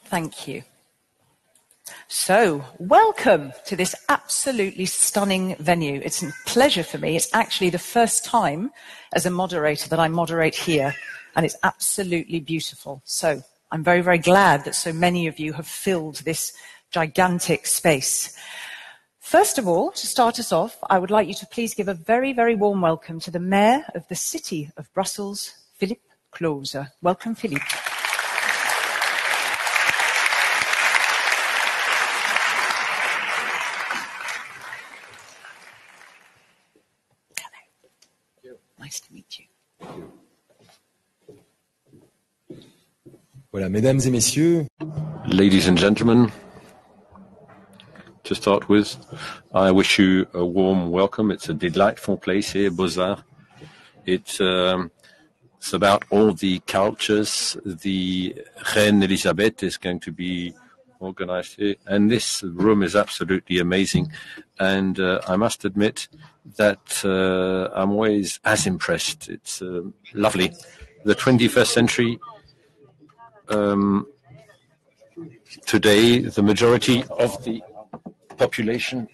Thank you. So, welcome to this absolutely stunning venue. It's a pleasure for me. It's actually the first time as a moderator that I moderate here, and it's absolutely beautiful. So, I'm very, very glad that so many of you have filled this gigantic space. First of all, to start us off, I would like you to please give a very, very warm welcome to the Mayor of the City of Brussels, Philippe Closer. Welcome, Philippe. Nice to meet you. Voilà, mesdames et messieurs. Ladies and gentlemen, to start with, I wish you a warm welcome. It's a delightful place here, Beaux-Arts. It's about all the cultures. The Reine Elisabeth is going to be organized here, and this room is absolutely amazing. And I must admit that I'm always as impressed. It's lovely. The 21st century, today, the majority of the population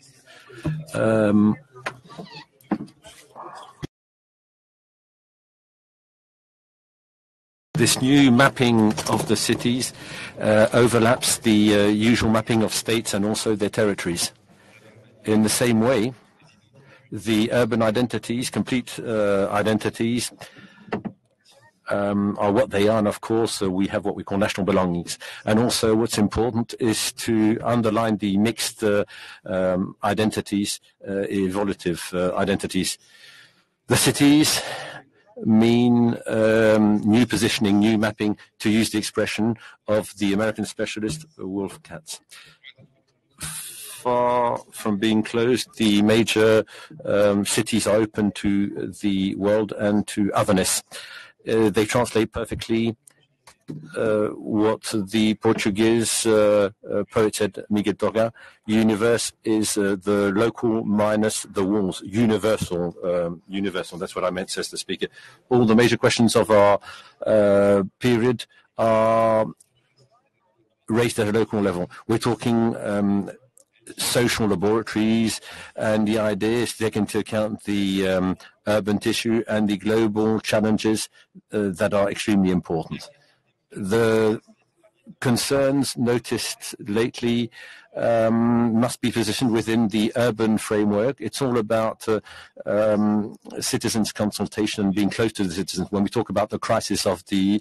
this new mapping of the cities overlaps the usual mapping of states and also their territories. In the same way, the urban identities, complete identities, are what they are, and of course we have what we call national belongings. And also what's important is to underline the mixed identities, evolutive identities. The cities mean new positioning, new mapping, to use the expression of the American specialist Wolf Katz. Far from being closed, the major cities are open to the world and to otherness. They translate perfectly what the Portuguese poet said, Miguel Torga: universe is the local minus the walls. Universal, universal. That's what I meant, says the speaker. All the major questions of our period are raised at a local level. We're talking social laboratories, and the idea is to take into account the urban tissue and the global challenges that are extremely important. The concerns noticed lately must be positioned within the urban framework. It's all about citizens' consultation and being close to the citizens. When we talk about the crisis of the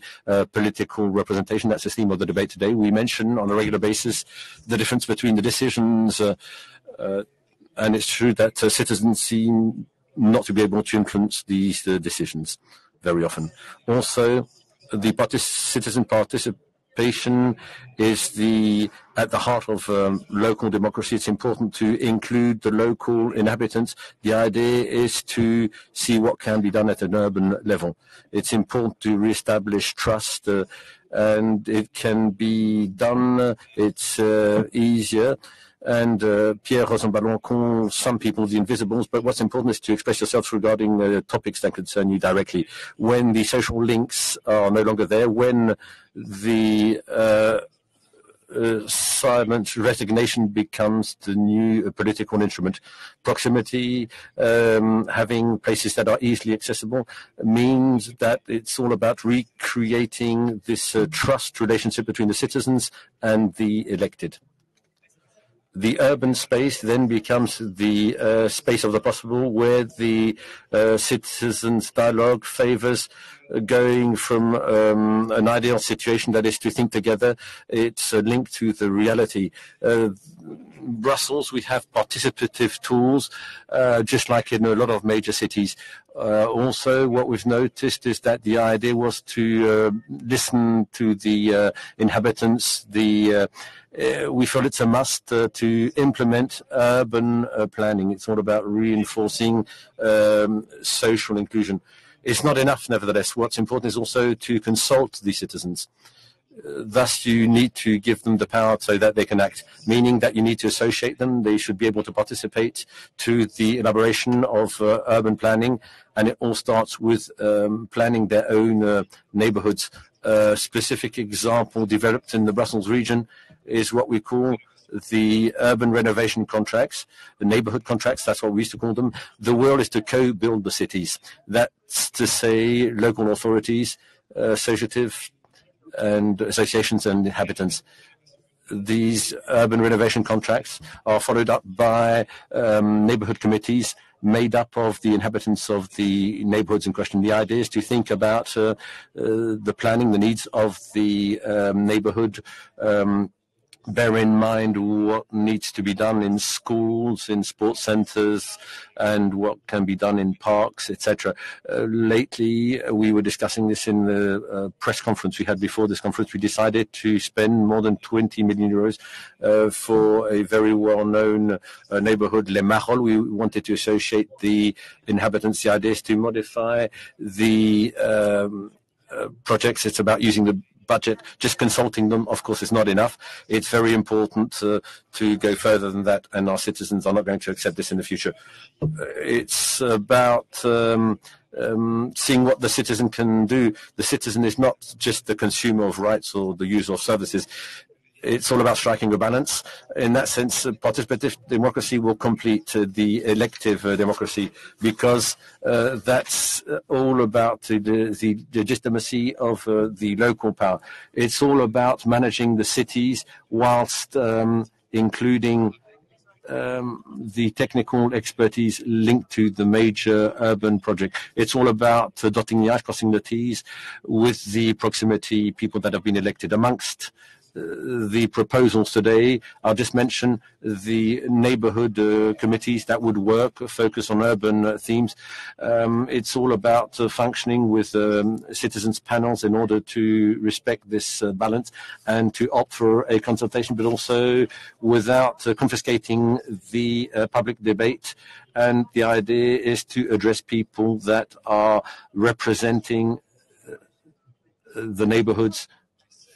political representation, that's the theme of the debate today. We mention on a regular basis the difference between the decisions, and it's true that citizens seem not to be able to influence these decisions very often. Also, the citizen participation is at the heart of local democracy. It's important to include the local inhabitants. The idea is to see what can be done at an urban level. It's important to reestablish trust, and it can be done. It's easier. And Pierre Rosanvallon calls some people the invisibles, but what's important is to express yourselves regarding topics that concern you directly. When the social links are no longer there, when the silent resignation becomes the new political instrument, proximity, having places that are easily accessible, means that it's all about recreating this trust relationship between the citizens and the elected. The urban space then becomes the space of the possible, where the citizens' dialogue favors going from an ideal situation, that is to think together. It's linked to the reality. Brussels, we have participative tools, just like in a lot of major cities. Also, what we've noticed is that the idea was to listen to the inhabitants. We feel it's a must to implement urban planning. It's all about reinforcing social inclusion. It's not enough, nevertheless. What's important is also to consult the citizens. Thus, you need to give them the power so that they can act, meaning that you need to associate them. They should be able to participate to the elaboration of urban planning, and it all starts with planning their own neighborhoods. A specific example developed in the Brussels region is what we call the urban renovation contracts, the neighborhood contracts, that's what we used to call them. The world is to co-build the cities. That's to say local authorities, associative and associations and inhabitants. These urban renovation contracts are followed up by neighborhood committees made up of the inhabitants of the neighborhoods in question. The idea is to think about the planning, the needs of the neighborhood, bear in mind what needs to be done in schools, in sports centers, and what can be done in parks, etc. Lately, we were discussing this in the press conference we had before this conference. We decided to spend more than 20 million euros for a very well-known neighborhood, Les Marolles. We wanted to associate the inhabitants. The idea is to modify the projects. It's about using the budget. Just consulting them, of course, is not enough. It's very important to go further than that, and our citizens are not going to accept this in the future. It's about seeing what the citizen can do. The citizen is not just the consumer of rights or the user of services. It's all about striking a balance. In that sense, participative democracy will complete the elective democracy, because that's all about the legitimacy of the local power. It's all about managing the cities whilst including the technical expertise linked to the major urban project. It's all about dotting the I's, crossing the T's with the proximity people that have been elected. Amongst the proposals today, I'll just mention the neighborhood committees that would work, focus on urban themes. It's all about functioning with citizens' panels in order to respect this balance and to opt for a consultation, but also without confiscating the public debate. And the idea is to address people that are representing the neighborhoods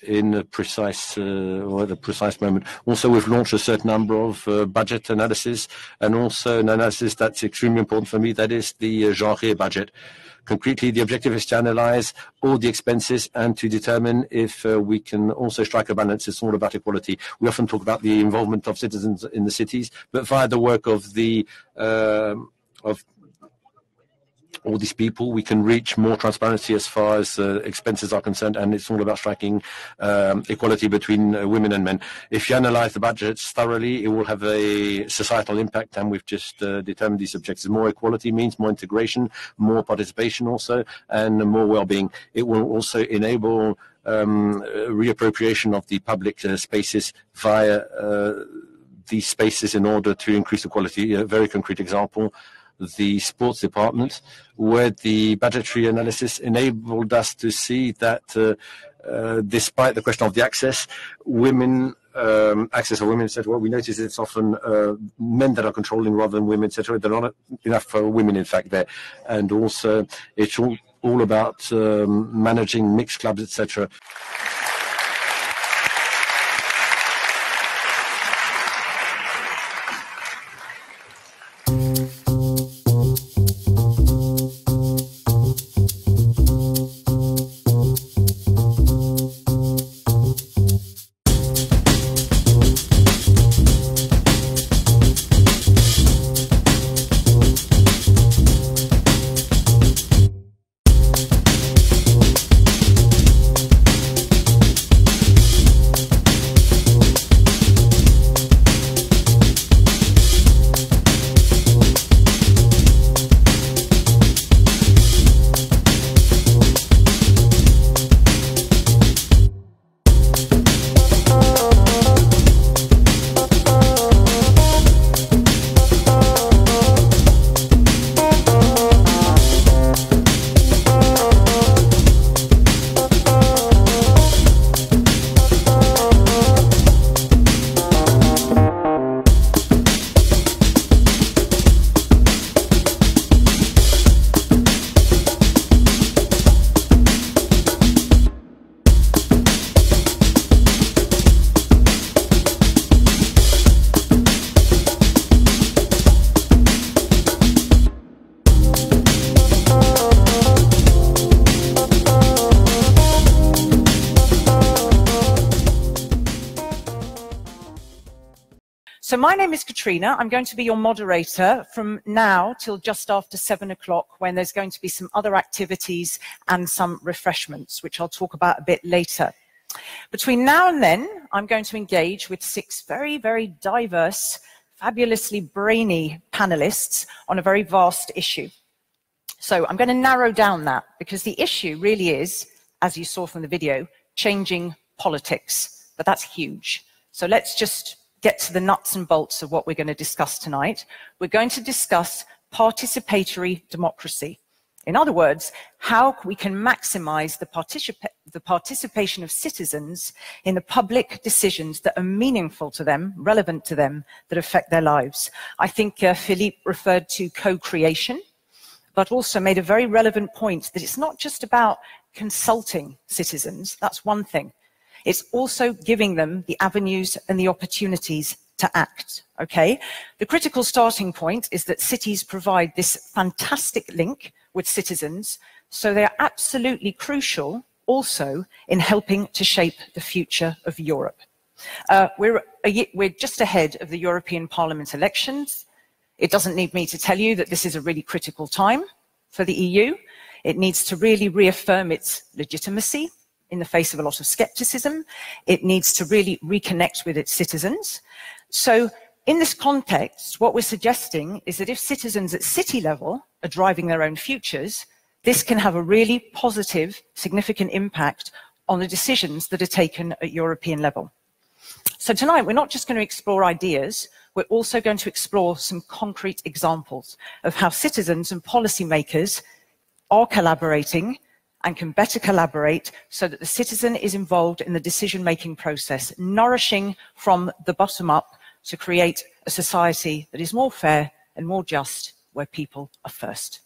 in a precise or at a precise moment. Also, we've launched a certain number of budget analysis, and also an analysis that's extremely important for me, that is the genre budget. Concretely, the objective is to analyze all the expenses and to determine if we can also strike a balance. It's all about equality. We often talk about the involvement of citizens in the cities, but via the work of the of all these people, we can reach more transparency as far as expenses are concerned, and it's all about striking equality between women and men. If you analyze the budgets thoroughly, it will have a societal impact, and we've just determined these objectives. More equality means more integration, more participation also, and more well-being. It will also enable reappropriation of the public spaces via these spaces in order to increase equality. A very concrete example, the sports department, where the budgetary analysis enabled us to see that despite the question of the access of women, etc. What we notice is it's often men that are controlling rather than women, etc. There are not enough women, in fact, there. And also, it's all about managing mixed clubs, etc. So my name is Katrina. I'm going to be your moderator from now till just after 7 o'clock, when there's going to be some other activities and some refreshments, which I'll talk about a bit later. Between now and then, I'm going to engage with 6 very, very diverse, fabulously brainy panelists on a very vast issue. So I'm going to narrow down that, because the issue really is, as you saw from the video, changing politics. But that's huge. So let's just get to the nuts and bolts of what we're going to discuss tonight. We're going to discuss participatory democracy. In other words, how we can maximize the participation of citizens in the public decisions that are meaningful to them, relevant to them, that affect their lives. I think Philippe referred to co-creation, but also made a very relevant point that it's not just about consulting citizens. That's one thing. It's also giving them the avenues and the opportunities to act, okay? The critical starting point is that cities provide this fantastic link with citizens, so they are absolutely crucial also in helping to shape the future of Europe. We're just ahead of the European Parliament elections. It doesn't need me to tell you that this is a really critical time for the EU. It needs to really reaffirm its legitimacy in the face of a lot of skepticism. It needs to really reconnect with its citizens. So in this context, what we're suggesting is that if citizens at city level are driving their own futures, this can have a really positive, significant impact on the decisions that are taken at European level. So tonight, we're not just going to explore ideas, we're also going to explore some concrete examples of how citizens and policymakers are collaborating and can better collaborate so that the citizen is involved in the decision-making process, nourishing from the bottom up to create a society that is more fair and more just, where people are first.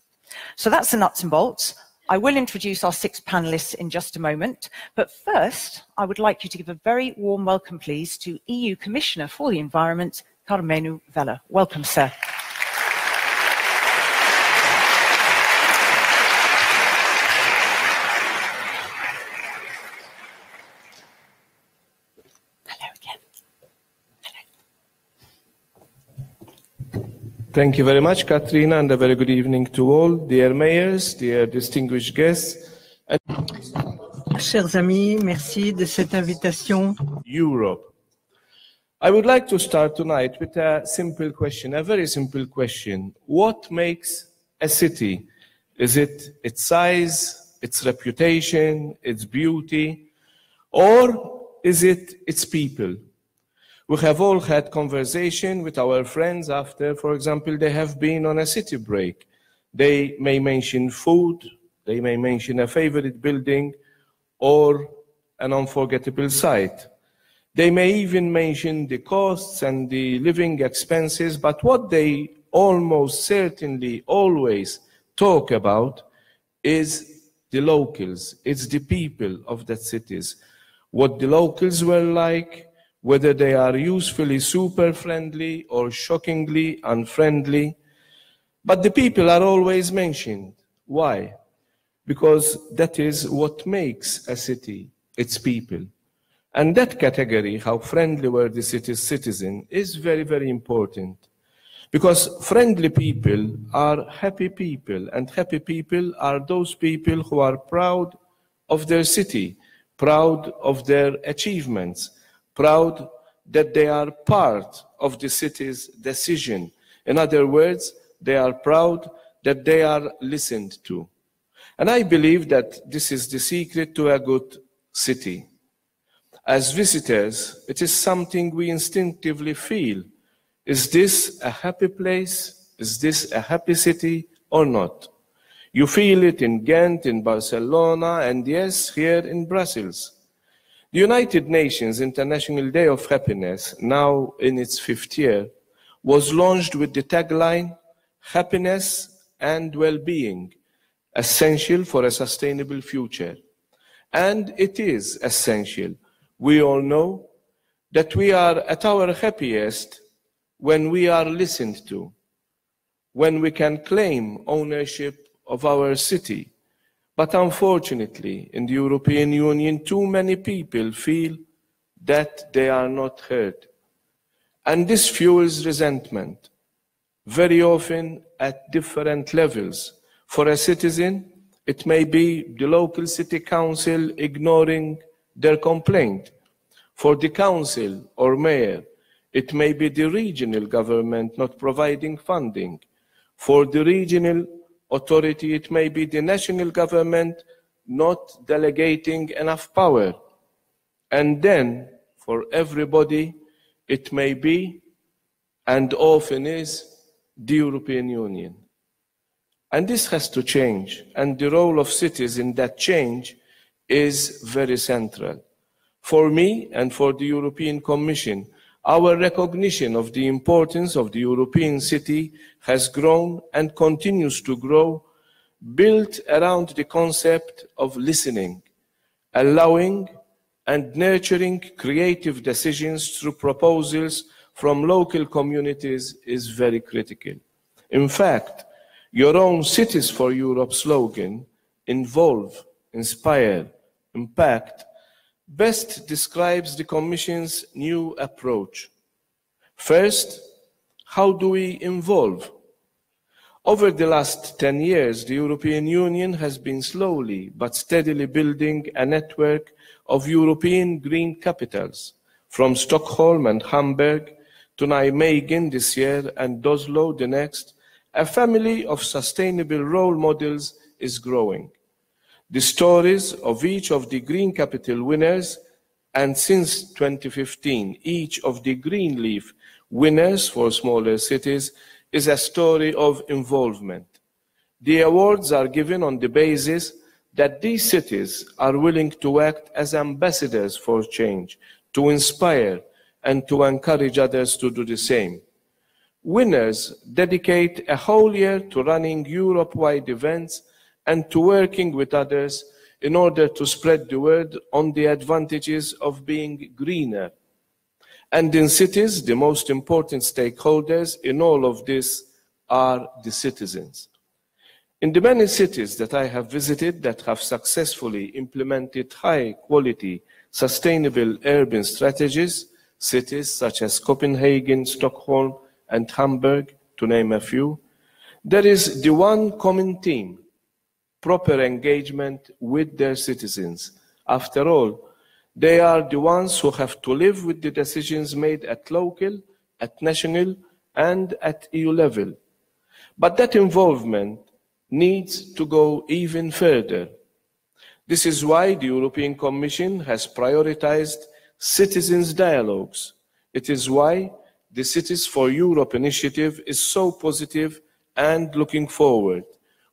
So that's the nuts and bolts. I will introduce our 6 panelists in just a moment, but first, I would like you to give a very warm welcome, please, to EU Commissioner for the Environment, Karmenu Vella. Welcome, sir. Thank you very much, Katrina, and a very good evening to all, dear mayors, dear distinguished guests. Chers amis, merci de cette invitation. Europe. I would like to start tonight with a simple question, a very simple question. What makes a city? Is it its size, its reputation, its beauty, or is it its people? We have all had conversation with our friends after, for example, they have been on a city break. They may mention food, they may mention a favorite building or an unforgettable sight. They may even mention the costs and the living expenses, but what they almost certainly always talk about is the locals. It's the people of that cities. What the locals were like, whether they are usefully super friendly or shockingly unfriendly. But the people are always mentioned. Why? Because that is what makes a city, its people. And that category, how friendly were the city's citizens, is very, very important. Because friendly people are happy people, and happy people are those people who are proud of their city, proud of their achievements, proud that they are part of the city's decision. In other words, they are proud that they are listened to. And I believe that this is the secret to a good city. As visitors, it is something we instinctively feel. Is this a happy place? Is this a happy city or not? You feel it in Ghent, in Barcelona, and yes, here in Brussels. The United Nations International Day of Happiness, now in its 5th year, was launched with the tagline, "Happiness and well-being, essential for a sustainable future." And it is essential. We all know that we are at our happiest when we are listened to, when we can claim ownership of our city. But unfortunately, in the European Union, too many people feel that they are not heard. And this fuels resentment, very often at different levels. For a citizen, it may be the local city council ignoring their complaint. For the council or mayor, it may be the regional government not providing funding. For the regional authority, it may be the national government not delegating enough power. And then, for everybody, it may be, and often is, the European Union. And this has to change, and the role of cities in that change is very central. For me and for the European Commission, our recognition of the importance of the European city has grown and continues to grow, built around the concept of listening, allowing and nurturing creative decisions through proposals from local communities is very critical. In fact, your own Cities for Europe slogan, involve, inspire, impact, best describes the Commission's new approach. First, how do we involve? Over the last 10 years, the European Union has been slowly but steadily building a network of European green capitals, from Stockholm and Hamburg to Nijmegen this year and Oslo the next. A family of sustainable role models is growing. The stories of each of the Green Capital winners, and since 2015, each of the Green Leaf winners for smaller cities, is a story of involvement. The awards are given on the basis that these cities are willing to act as ambassadors for change, to inspire and to encourage others to do the same. Winners dedicate a whole year to running Europe-wide events and to working with others in order to spread the word on the advantages of being greener. And in cities, the most important stakeholders in all of this are the citizens. In the many cities that I have visited that have successfully implemented high-quality, sustainable urban strategies, cities such as Copenhagen, Stockholm, and Hamburg, to name a few, there is the one common theme: proper engagement with their citizens. After all, they are the ones who have to live with the decisions made at local, at national, and at EU level. But that involvement needs to go even further. This is why the European Commission has prioritized citizens' dialogues. It is why the Cities for Europe initiative is so positive and looking forward.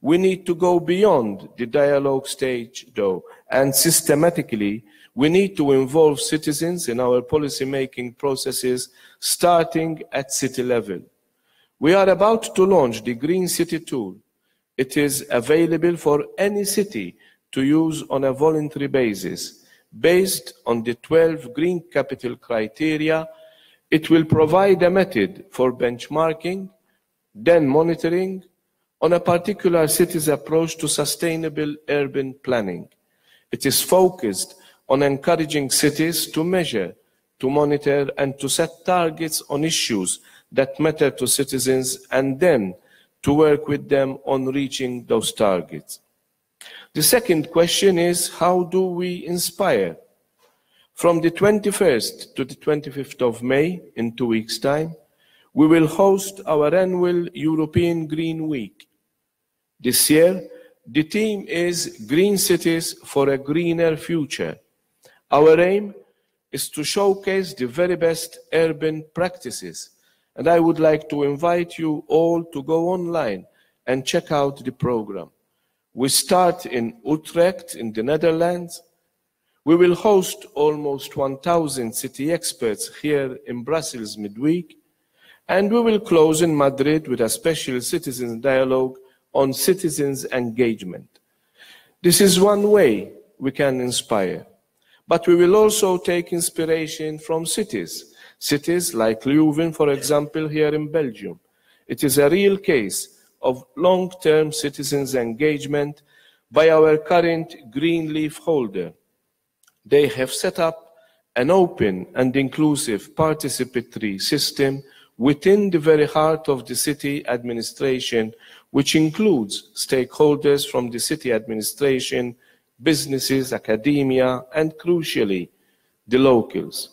We need to go beyond the dialogue stage, though, and systematically, we need to involve citizens in our policy-making processes, starting at city level. We are about to launch the Green City tool. It is available for any city to use on a voluntary basis. Based on the 12 Green Capital criteria, it will provide a method for benchmarking, then monitoring, on a particular city's approach to sustainable urban planning. It is focused on encouraging cities to measure, to monitor, and to set targets on issues that matter to citizens, and then to work with them on reaching those targets. The second question is, how do we inspire? From the 21st to the 25th of May, in 2 weeks' time, we will host our annual European Green Week. This year, the theme is Green Cities for a Greener Future. Our aim is to showcase the very best urban practices, and I would like to invite you all to go online and check out the program. We start in Utrecht in the Netherlands. We will host almost 1,000 city experts here in Brussels midweek, and we will close in Madrid with a special citizens dialogue on citizens' engagement. This is one way we can inspire, but we will also take inspiration from cities. Cities like Leuven, for example, here in Belgium. It is a real case of long-term citizens' engagement by our current Green Leaf holder. They have set up an open and inclusive participatory system within the very heart of the city administration, which includes stakeholders from the city administration, businesses, academia, and crucially, the locals.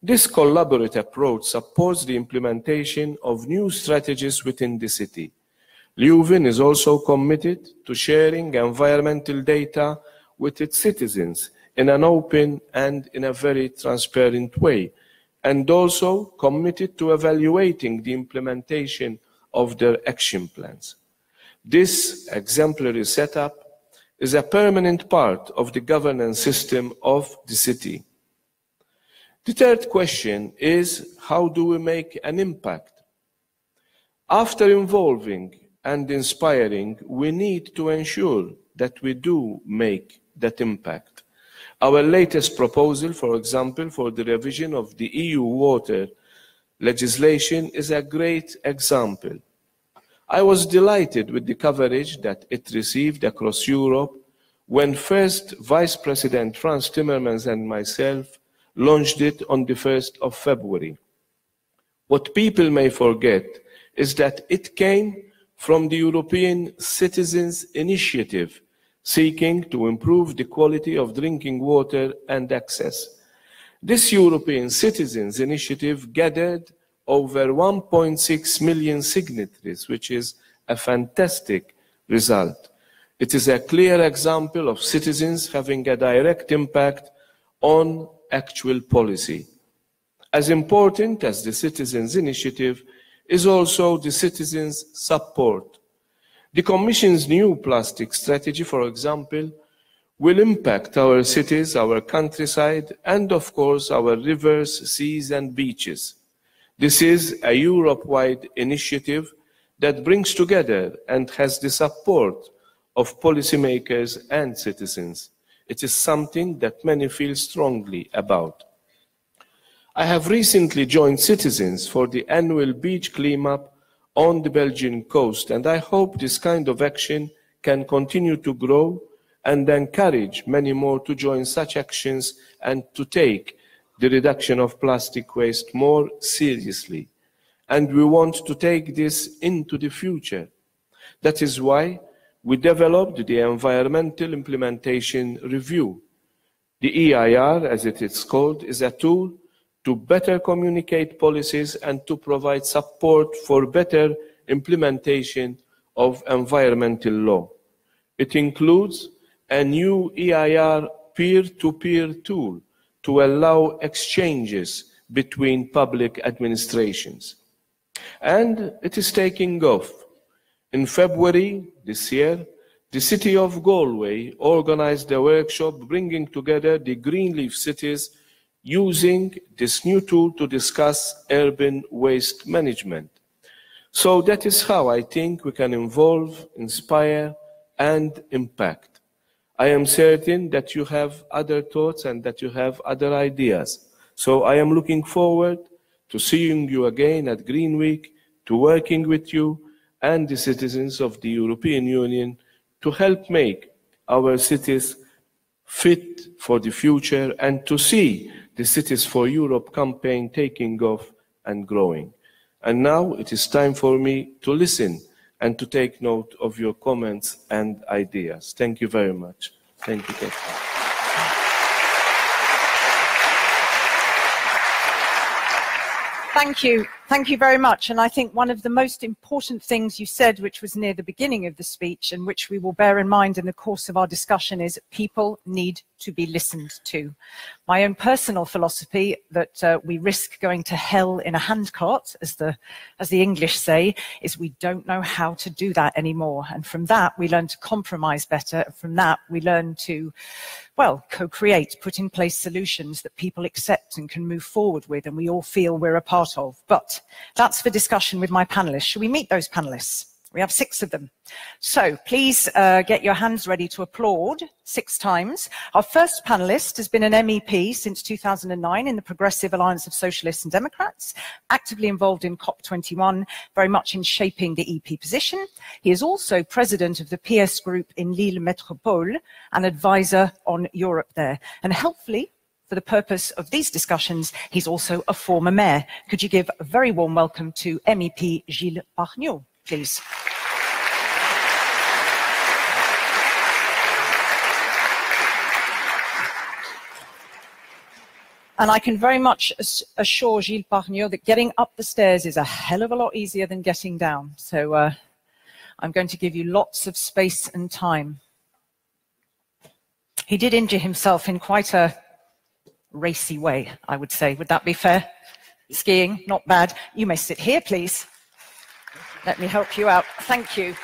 This collaborative approach supports the implementation of new strategies within the city. Leuven is also committed to sharing environmental data with its citizens in an open and in a very transparent way, and also committed to evaluating the implementation of their action plans. This exemplary setup is a permanent part of the governance system of the city. The third question is, how do we make an impact? After involving and inspiring, we need to ensure that we do make that impact. Our latest proposal, for example, for the revision of the EU water legislation is a great example. I was delighted with the coverage that it received across Europe when first Vice President Frans Timmermans and myself launched it on the 1st of February. What people may forget is that it came from the European Citizens' Initiative, seeking to improve the quality of drinking water and access. This European Citizens' Initiative gathered over 1.6 million signatories, which is a fantastic result. It is a clear example of citizens having a direct impact on actual policy. As important as the Citizens' Initiative is also the citizens' support. The Commission's new plastic strategy, for example, will impact our cities, our countryside, and of course our rivers, seas and beaches. This is a Europe-wide initiative that brings together and has the support of policymakers and citizens. It is something that many feel strongly about. I have recently joined citizens for the annual beach cleanup on the Belgian coast, and I hope this kind of action can continue to grow and encourage many more to join such actions and to take the reduction of plastic waste more seriously. And we want to take this into the future. That is why we developed the Environmental Implementation Review. The EIR, as it is called, is a tool to better communicate policies and to provide support for better implementation of environmental law. It includes a new EIR peer-to-peer tool to allow exchanges between public administrations. And it is taking off. In February this year, the city of Galway organized a workshop bringing together the Greenleaf cities using this new tool to discuss urban waste management. So that is how I think we can involve, inspire, and impact. I am certain that you have other thoughts and that you have other ideas. So I am looking forward to seeing you again at Green Week, to working with you and the citizens of the European Union to help make our cities fit for the future and to see the Cities4Europe campaign taking off and growing. And now it is time for me to listen and to take note of your comments and ideas. Thank you very much. Thank you, Catherine. Thank you. Thank you very much. And I think one of the most important things you said, which was near the beginning of the speech and which we will bear in mind in the course of our discussion, is people need to be listened to. My own personal philosophy that we risk going to hell in a handcart, as the English say, is we don't know how to do that anymore. And from that, we learn to compromise better. From that, we learn to, well, co-create, put in place solutions that people accept and can move forward with, and we all feel we're a part of. But that's for discussion with my panelists. Shall we meet those panelists? We have 6 of them. So please get your hands ready to applaud 6 times. Our first panelist has been an MEP since 2009 in the Progressive Alliance of Socialists and Democrats, actively involved in COP21, very much in shaping the EP position. He is also president of the PS group in Lille Métropole, an advisor on Europe there. And helpfully, For the purpose of these discussions, he's also a former mayor. Could you give a very warm welcome to MEP Gilles Pargneaux, please? And I can very much assure Gilles Pargneaux that getting up the stairs is a hell of a lot easier than getting down. So I'm going to give you lots of space and time. He did injure himself in quite a racy way, I would say. Would that be fair? Skiing, not bad. You may sit here, please. Let me help you out. Thank you.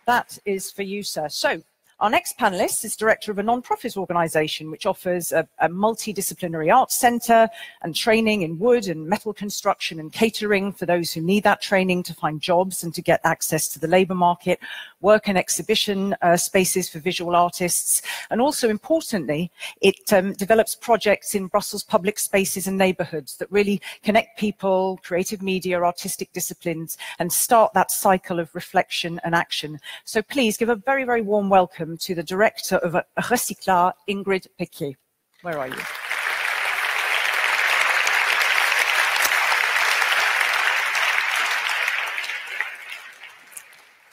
That is for you, sir. So, our next panelist is director of a non-profit organisation which offers a multidisciplinary arts centre and training in wood and metal construction and catering for those who need that training to find jobs and to get access to the labour market, work and exhibition spaces for visual artists, and also importantly, it develops projects in Brussels public spaces and neighbourhoods that really connect people, creative media, artistic disciplines, and start that cycle of reflection and action. So please give a very, very warm welcome to the director of Recyclar, Ingrid Pequier. Where are you?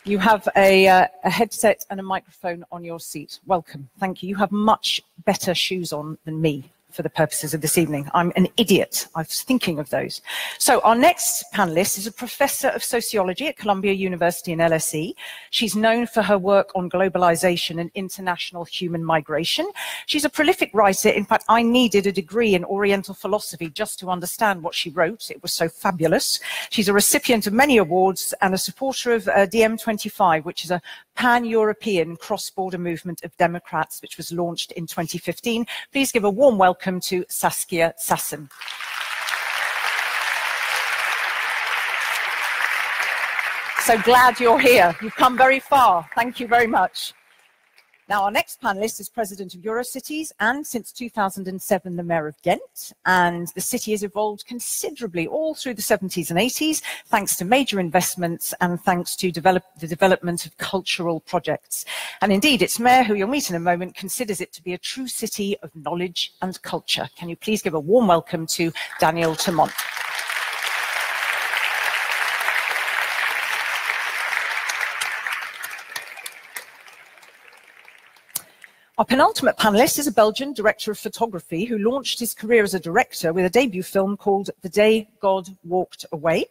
You have a headset and a microphone on your seat. Welcome. Thank you. You have much better shoes on than me for the purposes of this evening. I'm an idiot. I was thinking of those. So our next panelist is a professor of sociology at Columbia University in LSE. She's known for her work on globalization and international human migration. She's a prolific writer. In fact, I needed a degree in Oriental philosophy just to understand what she wrote. It was so fabulous. She's a recipient of many awards and a supporter of DM25, which is a pan-European cross-border movement of Democrats, which was launched in 2015. Please give a warm welcome to Saskia Sassen. So glad you're here. You've come very far. Thank you very much. Now, our next panelist is president of Eurocities and since 2007, the mayor of Ghent. And the city has evolved considerably all through the 70s and 80s, thanks to major investments and thanks to the development of cultural projects. And indeed, its mayor, who you'll meet in a moment, considers it to be a true city of knowledge and culture. Can you please give a warm welcome to Daniel Termont? Our penultimate panelist is a Belgian director of photography who launched his career as a director with a debut film called The Day God Walked Away.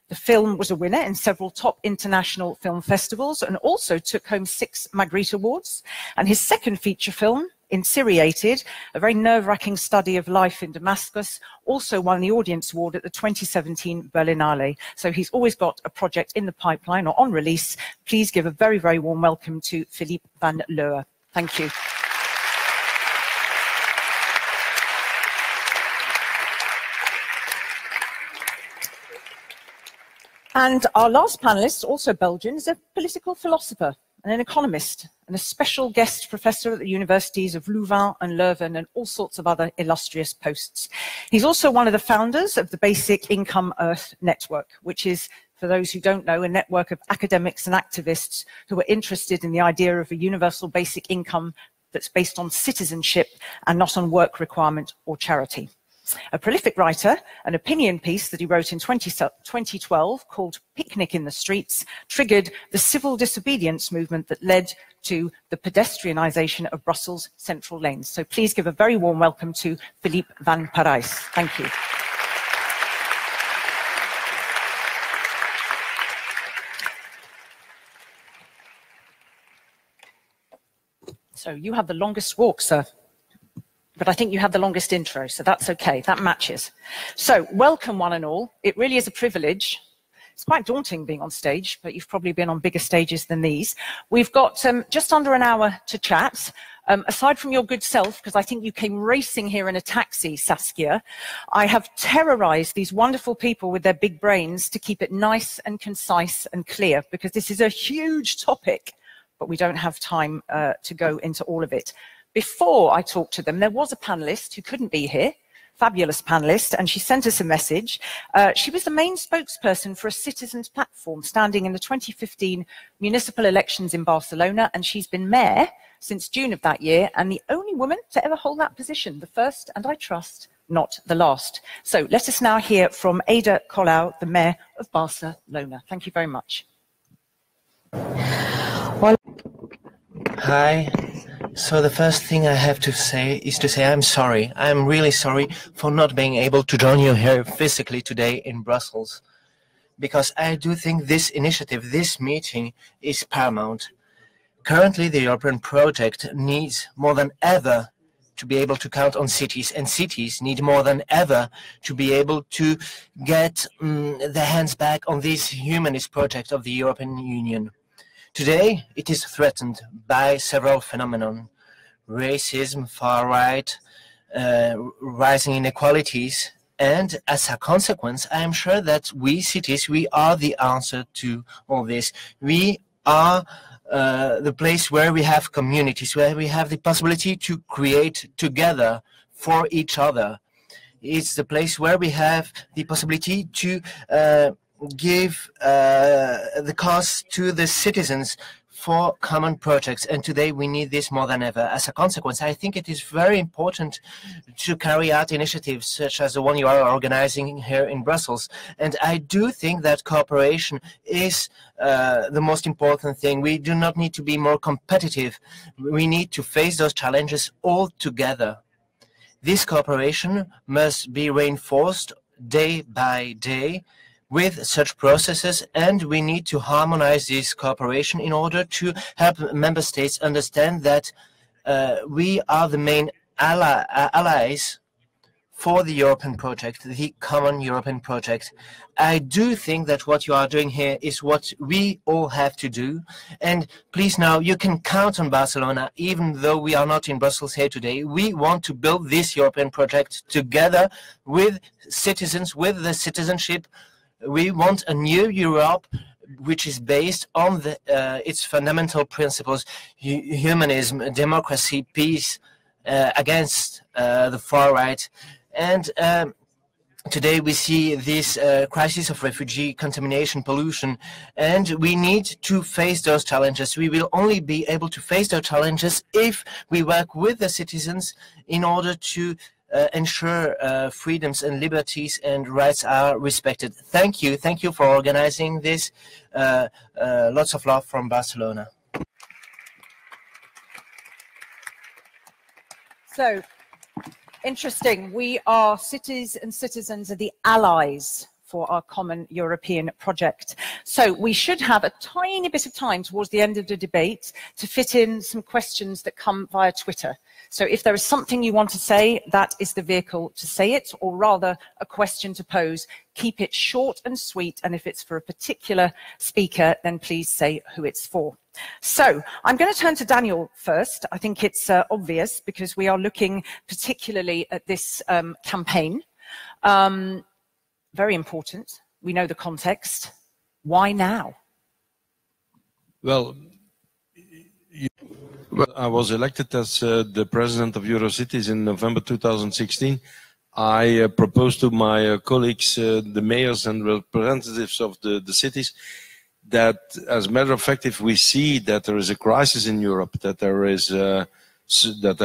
The film was a winner in several top international film festivals and also took home 6 Magritte Awards. And his second feature film, Insiriated, a very nerve-wracking study of life in Damascus, also won the Audience Award at the 2017 Berlinale. So he's always got a project in the pipeline or on release. Please give a very, very warm welcome to Philippe van Leeuwen. Thank you. And our last panelist, also Belgian, is a political philosopher and an economist and a special guest professor at the universities of Louvain and Leuven and all sorts of other illustrious posts. He's also one of the founders of the Basic Income Earth Network, which is, for those who don't know, a network of academics and activists who are interested in the idea of a universal basic income that's based on citizenship and not on work requirement or charity. A prolific writer, an opinion piece that he wrote in 2012 called Picnic in the Streets triggered the civil disobedience movement that led to the pedestrianisation of Brussels' central lanes. So please give a very warm welcome to Philippe van Parijs. Thank you. So you have the longest walk, sir. But I think you have the longest intro, so that's okay. That matches. So welcome, one and all. It really is a privilege. It's quite daunting being on stage, but you've probably been on bigger stages than these. We've got just under an hour to chat. Aside from your good self, because I think you came racing here in a taxi, Saskia, I have terrorized these wonderful people with their big brains to keep it nice and concise and clear, because this is a huge topic, but we don't have time to go into all of it. Before I talked to them, there was a panelist who couldn't be here, fabulous panelist, and she sent us a message. She was the main spokesperson for a citizens platform standing in the 2015 municipal elections in Barcelona, and she's been mayor since June of that year, and the only woman to ever hold that position, the first, and I trust, not the last. So let us now hear from Ada Colau, the Mayor of Barcelona. Thank you very much. Well, hi. So the first thing I have to say is to say I'm sorry. I'm really sorry for not being able to join you here physically today in Brussels, because I do think this initiative, this meeting, is paramount. Currently, the European project needs more than ever to be able to count on cities, and cities need more than ever to be able to get their hands back on this humanist project of the European Union. Today, it is threatened by several phenomena: racism, far right, rising inequalities, and as a consequence, I am sure that we cities, we are the answer to all this. We are the place where we have communities, where we have the possibility to create together for each other. It's the place where we have the possibility to give the cost to the citizens for common projects, and today we need this more than ever. As a consequence, I think it is very important to carry out initiatives such as the one you are organizing here in Brussels, and I do think that cooperation is the most important thing. We do not need to be more competitive. We need to face those challenges all together. This cooperation must be reinforced day by day with such processes, and we need to harmonize this cooperation in order to help member states understand that we are the main allies for the European project, the common European project. I do think that what you are doing here is what we all have to do. And please now, you can count on Barcelona, even though we are not in Brussels here today. We want to build this European project together with citizens, with the citizenship. We want a new Europe which is based on its fundamental principles: humanism, democracy, peace, against the far right. And today we see this crisis of refugee contamination, pollution, and we need to face those challenges. We will only be able to face those challenges if we work with the citizens in order to ensure freedoms and liberties and rights are respected. Thank you. Thank you for organizing this. Lots of love from Barcelona. So, interesting. We are cities and citizens are the allies for our common European project. So we should have a tiny bit of time towards the end of the debate to fit in some questions that come via Twitter. So if there is something you want to say, that is the vehicle to say it, or rather a question to pose. Keep it short and sweet, and if it's for a particular speaker, then please say who it's for. So I'm going to turn to Daniel first. I think it's obvious because we are looking particularly at this campaign. Very important. We know the context. Why now? Well, I was elected as the president of Eurocities in November 2016. I proposed to my colleagues, the mayors and representatives of the cities, that as a matter of fact, if we see that there is a crisis in Europe, that there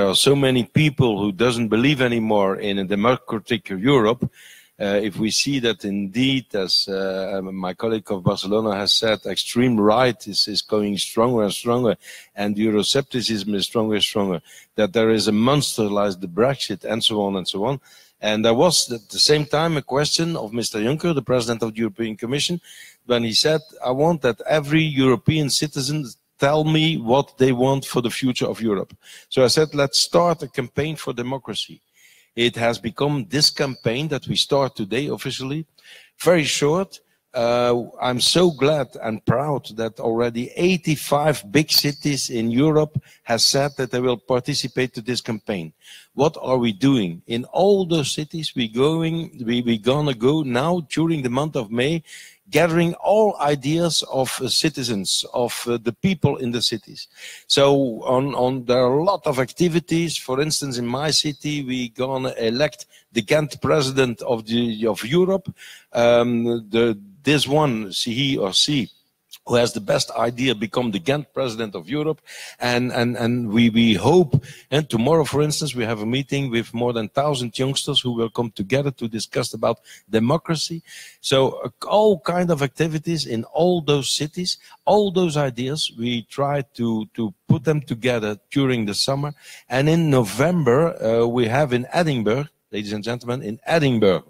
are so many people who doesn't believe anymore in a democratic Europe, if we see that indeed, as my colleague of Barcelona has said, extreme right is going stronger and stronger, and Euroscepticism is stronger and stronger, that there is a monster like the Brexit and so on and so on. And there was at the same time a question of Mr. Juncker, the President of the European Commission, when he said, I want that every European citizen tell me what they want for the future of Europe. So I said, let's start a campaign for democracy. It has become this campaign that we start today officially. Very short. I'm so glad and proud that already 85 big cities in Europe has said that they will participate to this campaign. What are we doing? In all those cities, we're gonna go now during the month of May, gathering all ideas of citizens, of the people in the cities. So there are a lot of activities. For instance, in my city, we're gonna elect the Ghent president of Europe. This one, he or she, who has the best idea become the Ghent president of Europe. And we hope, and tomorrow, for instance, we have a meeting with more than 1,000 youngsters who will come together to discuss about democracy. So all kind of activities in all those cities, all those ideas, we try to put them together during the summer. And in November, we have in Edinburgh, ladies and gentlemen, in Edinburgh,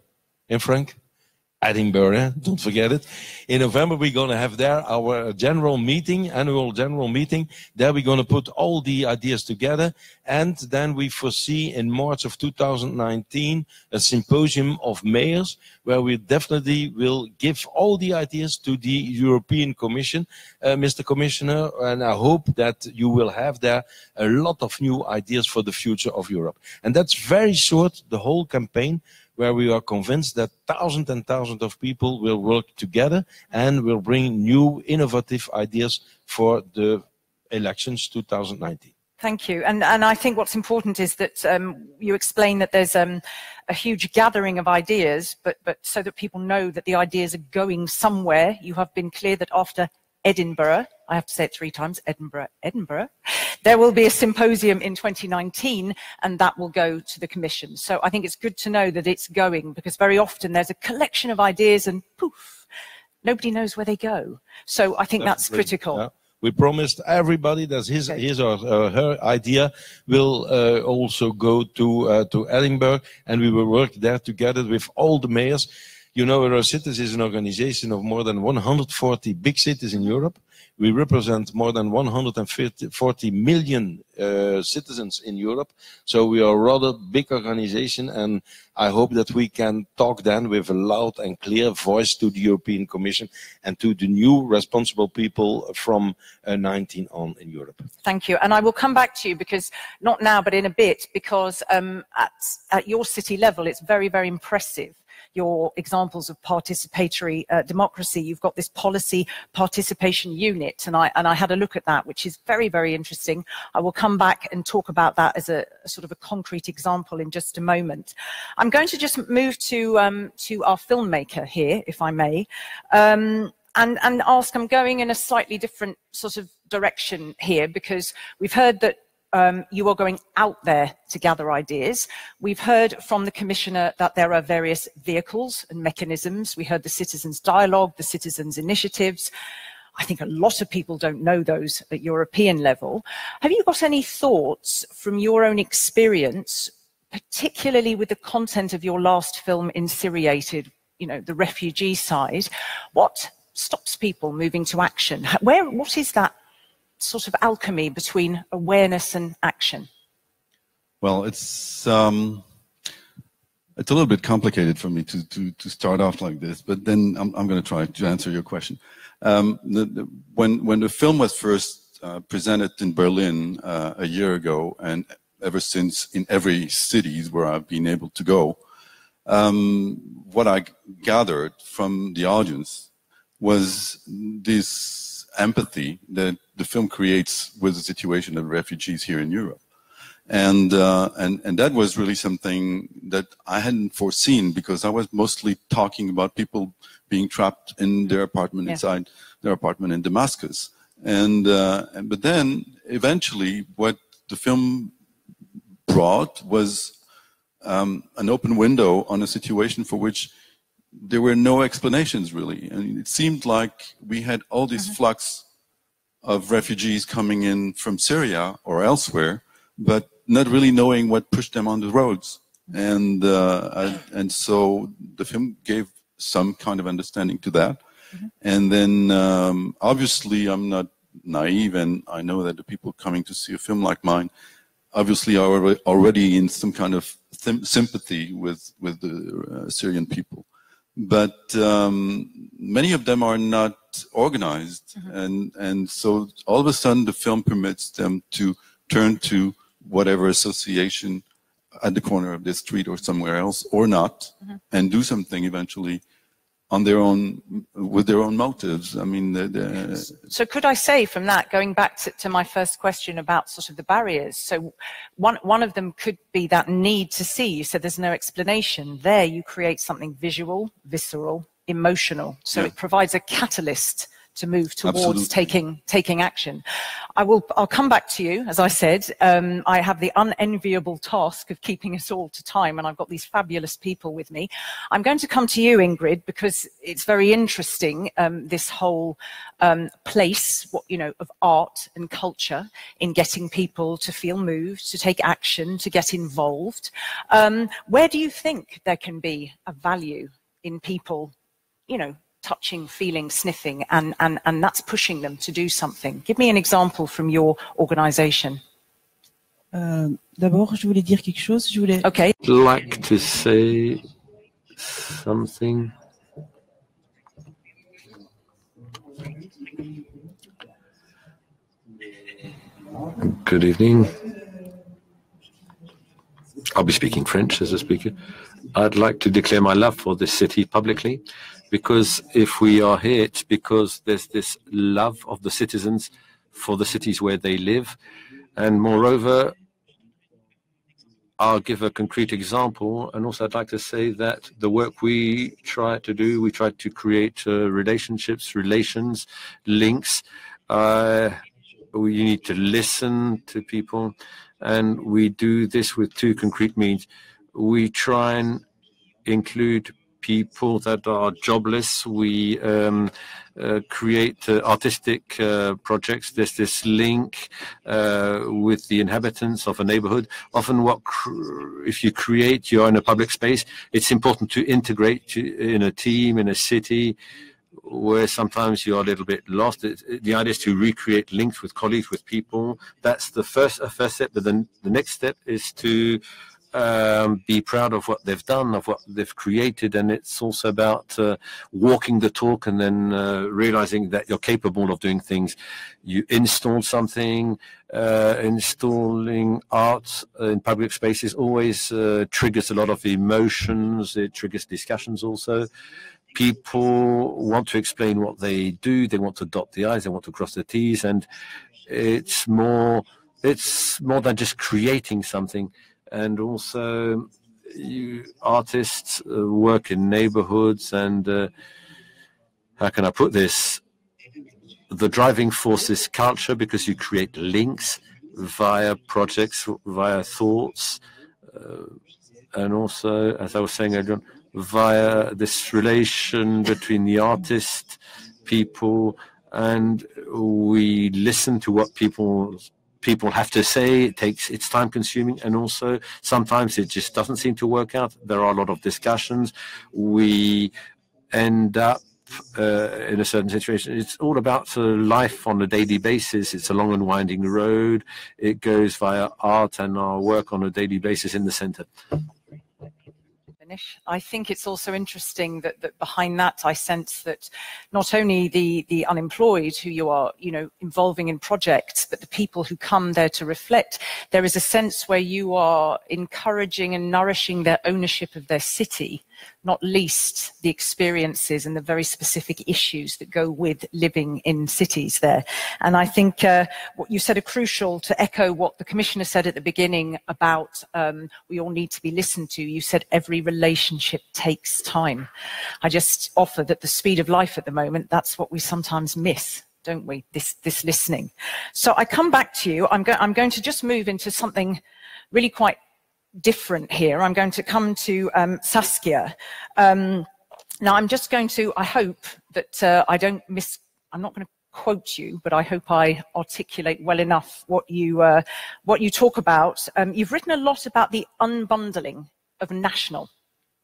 in Frank? Edinburgh, don't forget it. In November, we're going to have there our general meeting, annual general meeting. There we're going to put all the ideas together. And then we foresee in March of 2019 a symposium of mayors where we definitely will give all the ideas to the European Commission, Mr. Commissioner. And I hope that you will have there a lot of new ideas for the future of Europe. And that's very short, the whole campaign, where we are convinced that thousands and thousands of people will work together and will bring new innovative ideas for the elections 2019. Thank you. And I think what's important is that you explain that there's a huge gathering of ideas, but so that people know that the ideas are going somewhere. You have been clear that after Edinburgh, I have to say it 3 times, Edinburgh, Edinburgh, there will be a symposium in 2019 and that will go to the Commission. So I think it's good to know that it's going, because very often there's a collection of ideas and poof, nobody knows where they go. So I think that's critical. Yeah. We promised everybody that his or her idea will also go to Edinburgh, and we will work there together with all the mayors. You know, Eurocities is an organization of more than 140 big cities in Europe. We represent more than 140 million citizens in Europe. So we are a rather big organization, and I hope that we can talk then with a loud and clear voice to the European Commission and to the new responsible people from 19 on in Europe. Thank you. And I will come back to you, because not now, but in a bit, because at your city level, it's very, very impressive. Your examples of participatory democracy. You've got this policy participation unit, and I had a look at that, which is very, very interesting. I will come back and talk about that as a sort of a concrete example in just a moment. I'm going to just move to our filmmaker here, if I may, and ask. I'm going in a slightly different sort of direction here, because we've heard that you are going out there to gather ideas. We've heard from the Commissioner that there are various vehicles and mechanisms. We heard the citizens' dialogue, the citizens' initiatives. I think a lot of people don't know those at European level. Have you got any thoughts from your own experience, particularly with the content of your last film, Insiriated, you know, the refugee side? What stops people moving to action? What is that sort of alchemy between awareness and action? Well, it's a little bit complicated for me to start off like this, but then I'm going to try to answer your question. When the film was first presented in Berlin a year ago, and ever since in every cities where I've been able to go, what I gathered from the audience was this empathy that the film creates with the situation of refugees here in Europe. And that was really something that I hadn't foreseen, because I was mostly talking about people being trapped in their apartment, inside their apartment in Damascus. But then eventually what the film brought was an open window on a situation for which there were no explanations, really. And it seemed like we had all this flux of refugees coming in from Syria or elsewhere, but not really knowing what pushed them on the roads. And so the film gave some kind of understanding to that. And then obviously I'm not naive, and I know that the people coming to see a film like mine obviously are already in some kind of sympathy with the Syrian people. But many of them are not organized, and so all of a sudden the film permits them to turn to whatever association at the corner of the street or somewhere else, or not, and do something eventually on their own, with their own motives. I mean, so could I say from that, going back to my first question about sort of the barriers, so one of them could be that need to see. You said there's no explanation. There you create something visual, visceral, emotional. So it provides a catalyst to move towards Absolutely. taking action. I'll come back to you. As I said, I have the unenviable task of keeping us all to time, and I've got these fabulous people with me. I'm going to come to you, Ingrid, because it's very interesting, this whole place, of art and culture in getting people to feel moved, to take action, to get involved. Where do you think there can be a value in people, touching, feeling, sniffing, and that's pushing them to do something? Give me an example from your organization. D'abord, je voulais dire quelque chose. Okay. I'd like to say something. Good evening. I'll be speaking French as a speaker. I'd like to declare my love for this city publicly, because if we are here, it's because there's this love of the citizens for the cities where they live. And moreover, I'll give a concrete example. And also I'd like to say that the work we try to do, we try to create relationships, relations, links. You need to listen to people. And we do this with two concrete means. We try and include people that are jobless. We create artistic projects. There's this link with the inhabitants of a neighborhood. Often if you create your own public space, it's important to integrate in a team, in a city, where sometimes you're a little bit lost. The idea is to recreate links with colleagues, with people. That's the first step. But then the next step is to be proud of what they've done, of what they've created. And it's also about walking the talk and then realizing that you're capable of doing things. You install something, installing art in public spaces always triggers a lot of emotions. It triggers discussions also. People want to explain what they do. They want to dot the I's. They want to cross the T's. And it's more than just creating something. And also, artists work in neighborhoods. And how can I put this? The driving force is culture, because you create links via projects, via thoughts. And also, as I was saying earlier on, via this relation between the artist, people, and we listen to what people have to say. It's time consuming, and also sometimes it just doesn't seem to work out. There are a lot of discussions. We end up in a certain situation. It's all about life on a daily basis. It's a long and winding road. It goes via art and our work on a daily basis in the center. I think it's also interesting that behind that, I sense that not only the unemployed who you are, involving in projects, but the people who come there to reflect, there is a sense where you are encouraging and nourishing their ownership of their city, not least the experiences and the very specific issues that go with living in cities there. And I think what you said are crucial, to echo what the Commissioner said at the beginning about we all need to be listened to. You said every relationship takes time. I just offer that the speed of life at the moment, that's what we sometimes miss, don't we? This listening. So I come back to you. I'm going to just move into something really quite different here. I'm going to come to Saskia. Now I'm just going to, I hope that I'm not going to quote you, but I hope I articulate well enough what you talk about. You've written a lot about the unbundling of national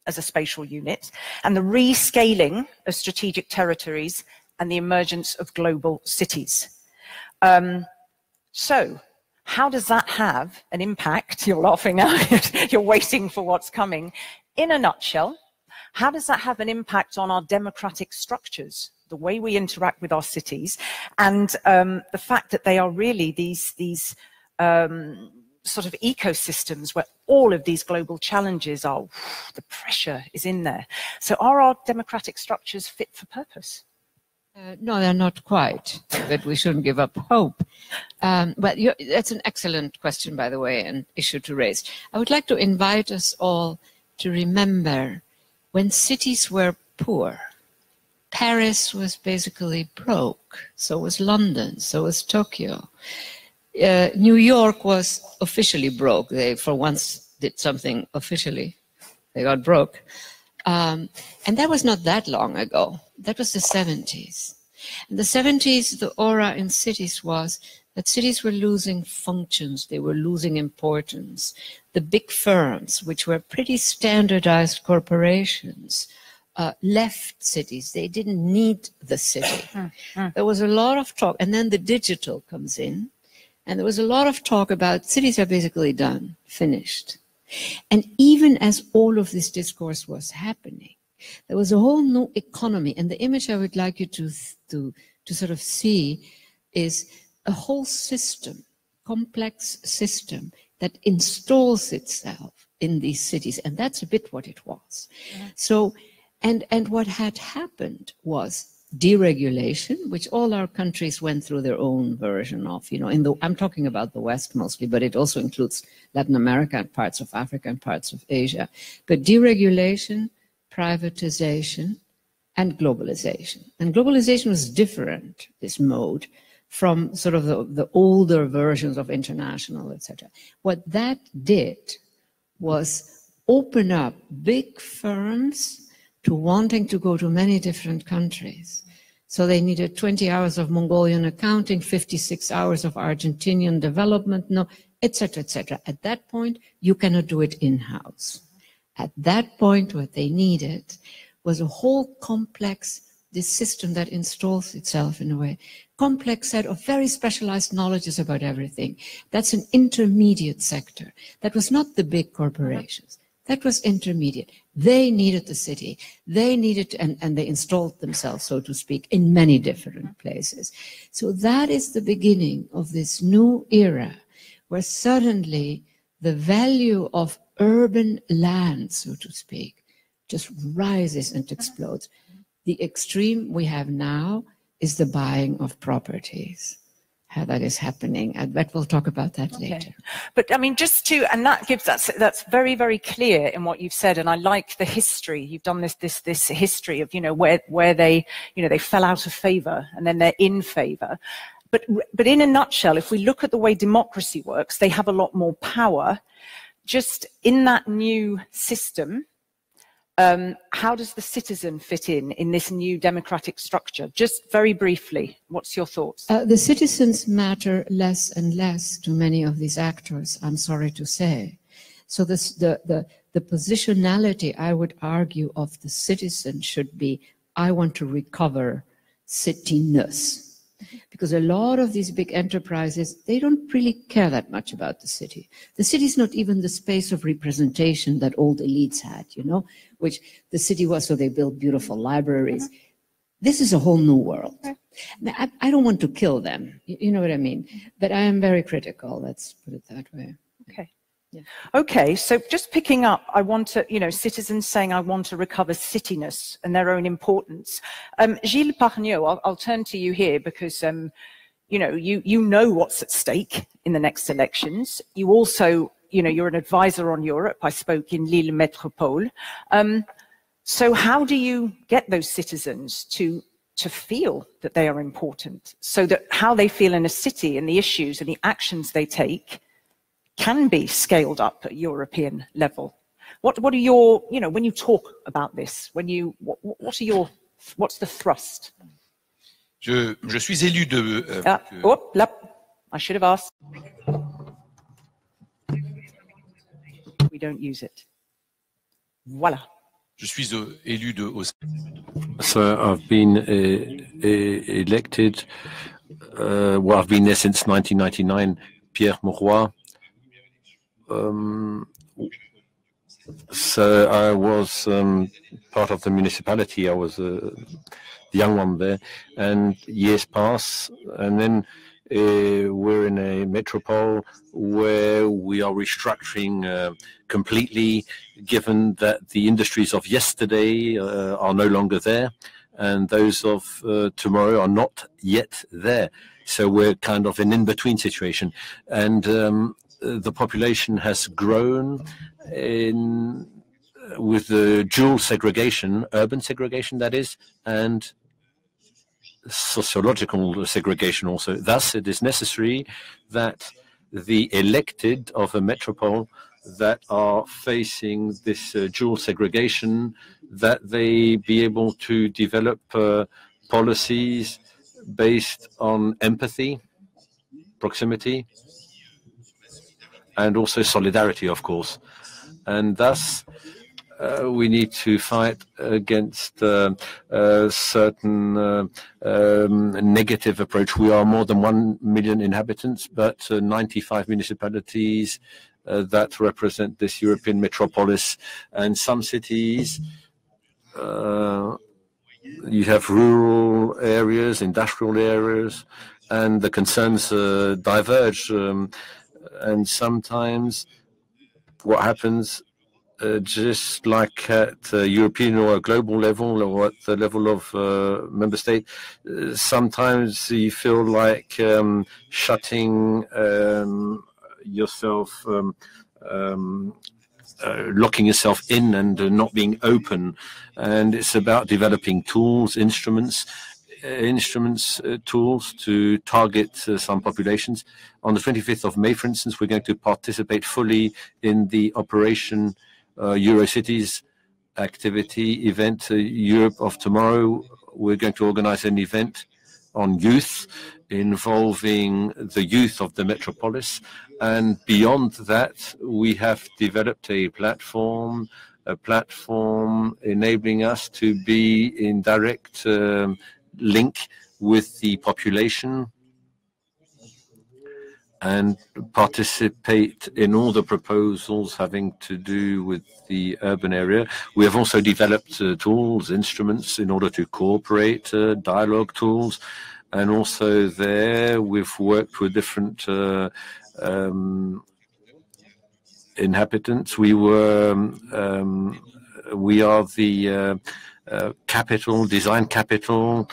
as a spatial unit and the rescaling of strategic territories and the emergence of global cities. So how does that have an impact? You're laughing now, you're waiting for what's coming. In a nutshell, how does that have an impact on our democratic structures, the way we interact with our cities, and the fact that they are really these sort of ecosystems where all of these global challenges are, the pressure is in there. So are our democratic structures fit for purpose? No, they're not quite, but we shouldn't give up hope. But that's an excellent question, by the way, and issue to raise. I would like to invite us all to remember when cities were poor, Paris was basically broke, so was London, so was Tokyo. New York was officially broke. They, for once, did something officially. They got broke. And that was not that long ago. That was the 70s. In the 70s, the aura in cities was that cities were losing functions. They were losing importance. The big firms, which were pretty standardized corporations, left cities. They didn't need the city. There was a lot of talk. And then the digital comes in. And there was a lot of talk about cities are basically done, finished. And even as all of this discourse was happening, there was a whole new economy. And the image I would like you to sort of see is a whole system, complex system that installs itself in these cities. And that's a bit what it was. Yeah. So, and what had happened was deregulation, which all our countries went through their own version of, you know, I'm talking about the West mostly, but it also includes Latin America and parts of Africa and parts of Asia. But deregulation, privatization, and globalization. And globalization was different, this mode, from sort of the older versions of international, etc. What that did was open up big firms to wanting to go to many different countries. So they needed 20 hours of Mongolian accounting, 56 hours of Argentinian development, etc., etc. At that point, you cannot do it in-house. At that point, what they needed was a whole complex, this system that installs itself in a way, complex set of very specialized knowledges about everything. That's an intermediate sector. That was not the big corporations. That was intermediate. They needed the city. They needed, and they installed themselves, so to speak, in many different places. So that is the beginning of this new era where suddenly the value of urban land, so to speak, just rises and explodes. The extreme we have now is the buying of properties. How that is happening. I bet we'll talk about that later. But I mean, just to, and that gives, that's very, very clear in what you've said. And I like the history. You've done this history of, you know, where they, you know, they fell out of favor and then they're in favor. But in a nutshell, if we look at the way democracy works, they have a lot more power. Just in that new system, how does the citizen fit in this new democratic structure? Just very briefly, what's your thoughts? The citizens matter less and less to many of these actors, I'm sorry to say. So the positionality, I would argue, of the citizen should be, I want to recover cityness. Because a lot of these big enterprises, they don't really care that much about the city. The city is not even the space of representation that old elites had, you know, which the city was, so they built beautiful libraries. This is a whole new world. Now, I don't want to kill them, you know what I mean? But I am very critical, let's put it that way. Okay. Yeah. Okay, so just picking up, I want to, you know, citizens saying I want to recover cityness and their own importance. Gilles Parniot, I'll turn to you here because, you know, you know what's at stake in the next elections. You also, you know, you're an advisor on Europe. I spoke in Lille Métropole. So how do you get those citizens to feel that they are important, so that how they feel in a city and the issues and the actions they take can be scaled up at European level? What are your, you know, when you talk about this, when you, what's the thrust? Je suis élu de... Là, I should have asked. We don't use it. Voilà. Je suis élu de... So I've been elected, well, I've been there since 1999, Pierre Mauroy. So I was part of the municipality. I was the young one there, and years pass, and then we're in a metropole where we are restructuring completely, given that the industries of yesterday are no longer there, and those of tomorrow are not yet there. So we're kind of an in-between situation, and the population has grown with the dual segregation, urban segregation that is, and sociological segregation also. Thus, it is necessary that the elected of a metropole that are facing this dual segregation, that they be able to develop policies based on empathy, proximity, and also solidarity, of course. And thus, we need to fight against certain negative approach. We are more than 1 million inhabitants, but 95 municipalities that represent this European metropolis. And some cities, you have rural areas, industrial areas, and the concerns diverge. And sometimes what happens, just like at European or a global level or at the level of member state, sometimes you feel like shutting yourself, locking yourself in and not being open. And it's about developing tools, tools to target some populations. On the 25th of May, for instance, we're going to participate fully in the Operation Eurocities activity event, Europe of Tomorrow. We're going to organize an event on youth involving the youth of the metropolis. And beyond that, we have developed a platform enabling us to be in direct link with the population and participate in all the proposals having to do with the urban area. We have also developed tools, instruments in order to cooperate, dialogue tools, and also there we've worked with different inhabitants. We are the capital, design capital,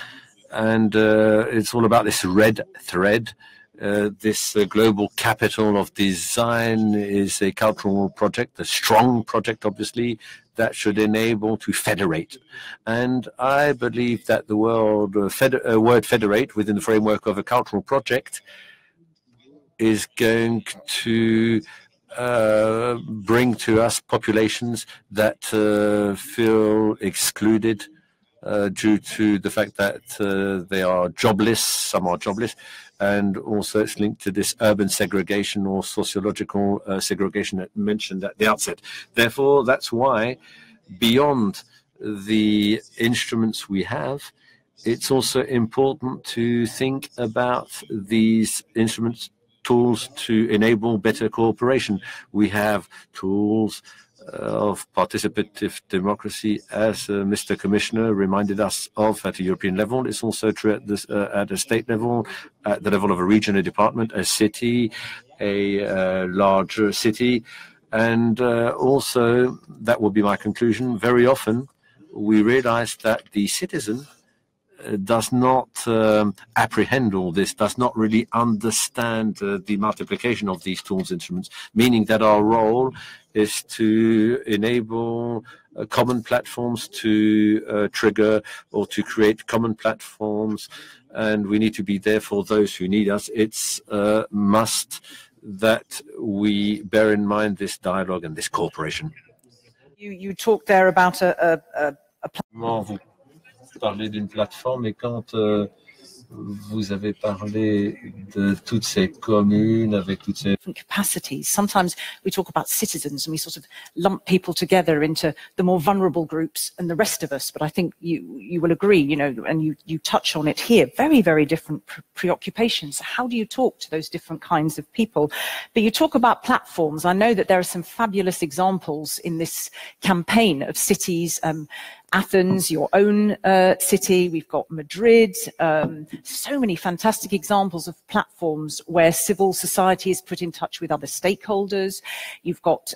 and it's all about this red thread. This global capital of design is a cultural project, a strong project, obviously, that should enable to federate. And I believe that the word federate within the framework of a cultural project is going to bring to us populations that feel excluded due to the fact that they are jobless, some are jobless, and also it's linked to this urban segregation or sociological segregation that mentioned at the outset. Therefore, that's why beyond the instruments we have, it's also important to think about these instruments, tools to enable better cooperation. We have tools of participative democracy, as Mr. Commissioner reminded us of at a European level. It's also true at this, at a state level, at the level of a region, a department, a city, a larger city. And also, that will be my conclusion, very often we realize that the citizen does not apprehend all this, does not really understand the multiplication of these tools, instruments, meaning that our role is to enable common platforms to trigger or to create common platforms, and we need to be there for those who need us. It's a must that we bear in mind this dialogue and this cooperation. You talked there about a Parler d'une plateforme, et quand vous avez parlé de toutes ces communes avec toutes ces different capacities. Sometimes we talk about citizens and we sort of lump people together into the more vulnerable groups and the rest of us. But I think you will agree, you know, and you touch on it here, very, very different preoccupations. How do you talk to those different kinds of people? But you talk about platforms. I know that there are some fabulous examples in this campaign of cities, Athens, your own city, we've got Madrid, so many fantastic examples of platforms where civil society is put in touch with other stakeholders. You've got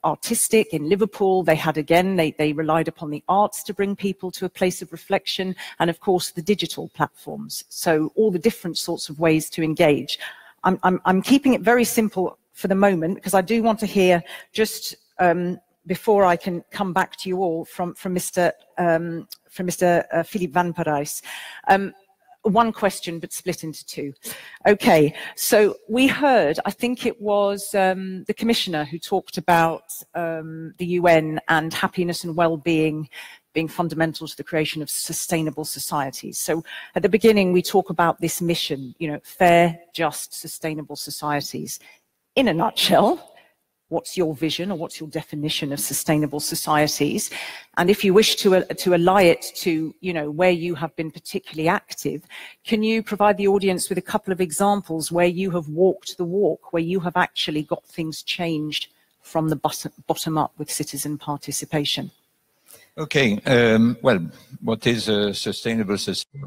Artistic in Liverpool, they relied upon the arts to bring people to a place of reflection, and of course the digital platforms. So all the different sorts of ways to engage. I'm keeping it very simple for the moment because I do want to hear just before I can come back to you all from Mr. Philippe Van Parijs. one question, but split into two. Okay, so we heard, I think it was the Commissioner who talked about the UN and happiness and well-being being fundamental to the creation of sustainable societies. So at the beginning, we talk about this mission, you know, fair, just, sustainable societies. In a nutshell, what's your vision or what's your definition of sustainable societies? And if you wish to ally it to, you know, where you have been particularly active, can you provide the audience with a couple of examples where you have walked the walk, where you have actually got things changed from the bottom up with citizen participation? Okay, well, what is a sustainable society?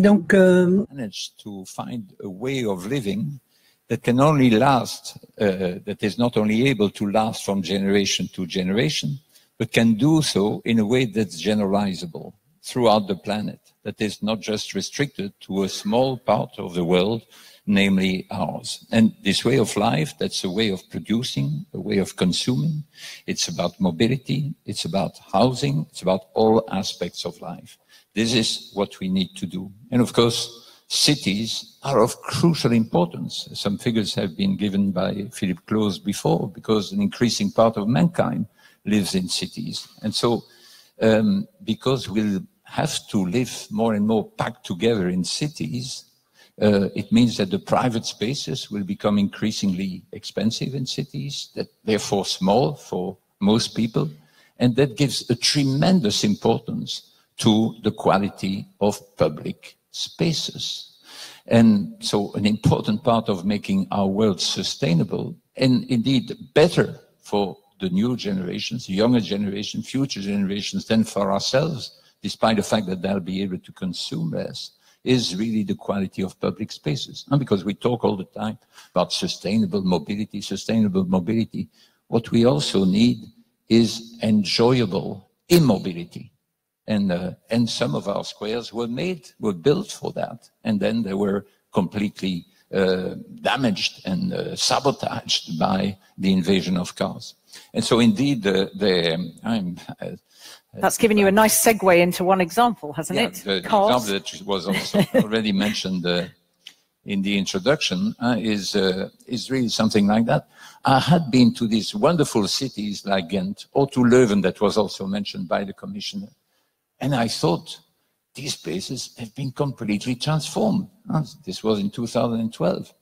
Donc, Manage to find a way of living that can only last, that is not only able to last from generation to generation, but can do so in a way that's generalizable throughout the planet, that is not just restricted to a small part of the world, namely ours. And this way of life, that's a way of producing, a way of consuming. It's about mobility, it's about housing, it's about all aspects of life. This is what we need to do. And of course, cities are of crucial importance. Some figures have been given by Philip Claus before, because an increasing part of mankind lives in cities. And so, because we'll have to live more and more packed together in cities, it means that the private spaces will become increasingly expensive in cities, that therefore small for most people, and that gives a tremendous importance to the quality of public spaces. And so an important part of making our world sustainable, and indeed better for the new generations, the younger generation, future generations, than for ourselves, despite the fact that they'll be able to consume less, is really the quality of public spaces. And because we talk all the time about sustainable mobility, what we also need is enjoyable immobility. And some of our squares were built for that. And then they were completely damaged and sabotaged by the invasion of cars. And so indeed, that's given you a nice segue into one example, hasn't it? The example that was also already mentioned in the introduction is really something like that. I had been to these wonderful cities like Ghent, or to Leuven, that was also mentioned by the Commissioner. And I thought, these places have been completely transformed. This was in 2012.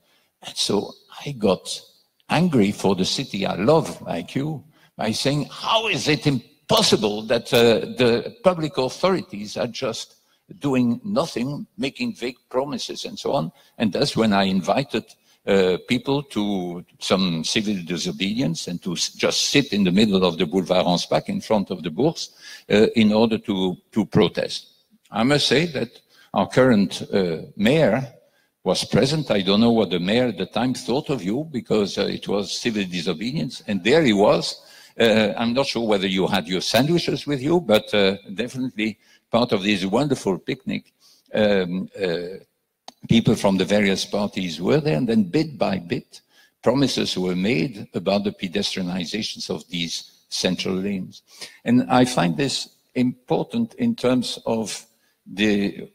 And so I got angry for the city I love, like you, by saying, how is it possible that the public authorities are just doing nothing, making vague promises and so on? And that's when I invited people to some civil disobedience and to just sit in the middle of the Boulevard Anspach in front of the Bourse in order to protest. I must say that our current mayor was present. I don't know what the mayor at the time thought of you, because it was civil disobedience, and there he was. I'm not sure whether you had your sandwiches with you, but definitely part of this wonderful picnic. People from the various parties were there, and then bit by bit, promises were made about the pedestrianizations of these central lanes. And I find this important in terms of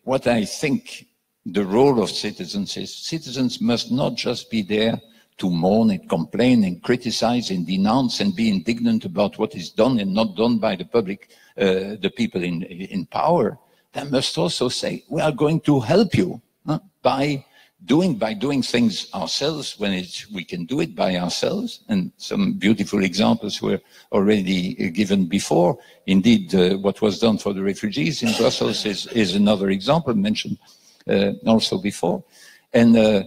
what I think the role of citizens is. Citizens must not just be there to mourn and complain and criticize and denounce and be indignant about what is done and not done by the public, the people in power. They must also say, we are going to help you by doing things ourselves when we can do it by ourselves. And some beautiful examples were already given before. Indeed, what was done for the refugees in Brussels is another example mentioned also before. And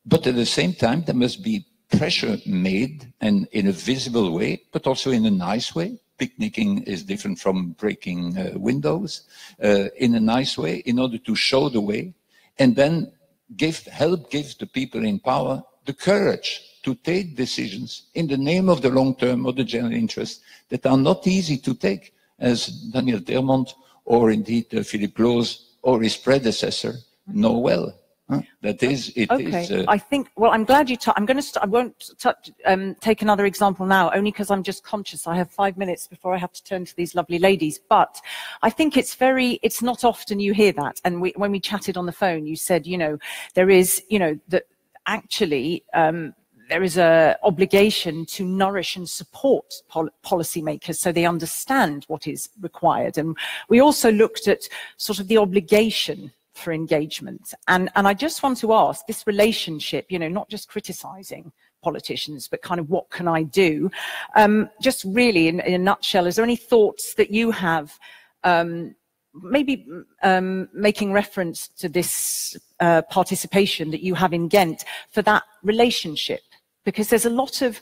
but at the same time, there must be pressure made, and in a visible way, but also in a nice way. Picnicking is different from breaking windows, in a nice way, in order to show the way, and then help give the people in power the courage to take decisions in the name of the long term or the general interest that are not easy to take, as Daniel Termont or indeed Philip Claus or his predecessor know well. That is, it okay. is. I think. Well, I'm glad you. I'm going to. I won't take another example now, only because I'm just conscious. I have 5 minutes before I have to turn to these lovely ladies. But I think it's very. It's not often you hear that. And when we chatted on the phone, you said, there is, that actually. There is an obligation to nourish and support policymakers so they understand what is required. And we also looked at sort of the obligation for engagement. And I just want to ask this relationship, not just criticizing politicians, but kind of what can I do? Just really in a nutshell, is there any thoughts that you have maybe making reference to this participation that you have in Ghent for that relationship? Because there's a lot of,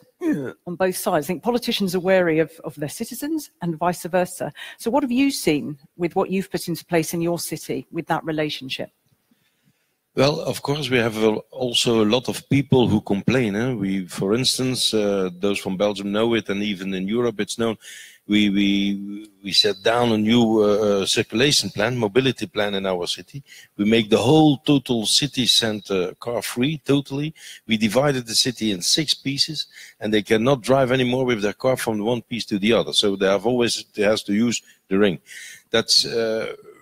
on both sides, I think politicians are wary of their citizens and vice versa. So what have you seen with what you've put into place in your city with that relationship? Well, of course, we have also a lot of people who complain. We, for instance, those from Belgium know it, and even in Europe it's known. We set down a new circulation plan, mobility plan in our city. We make the whole total city center car-free, totally. We divided the city in 6 pieces, and they cannot drive anymore with their car from one piece to the other. So they has to use the ring. That's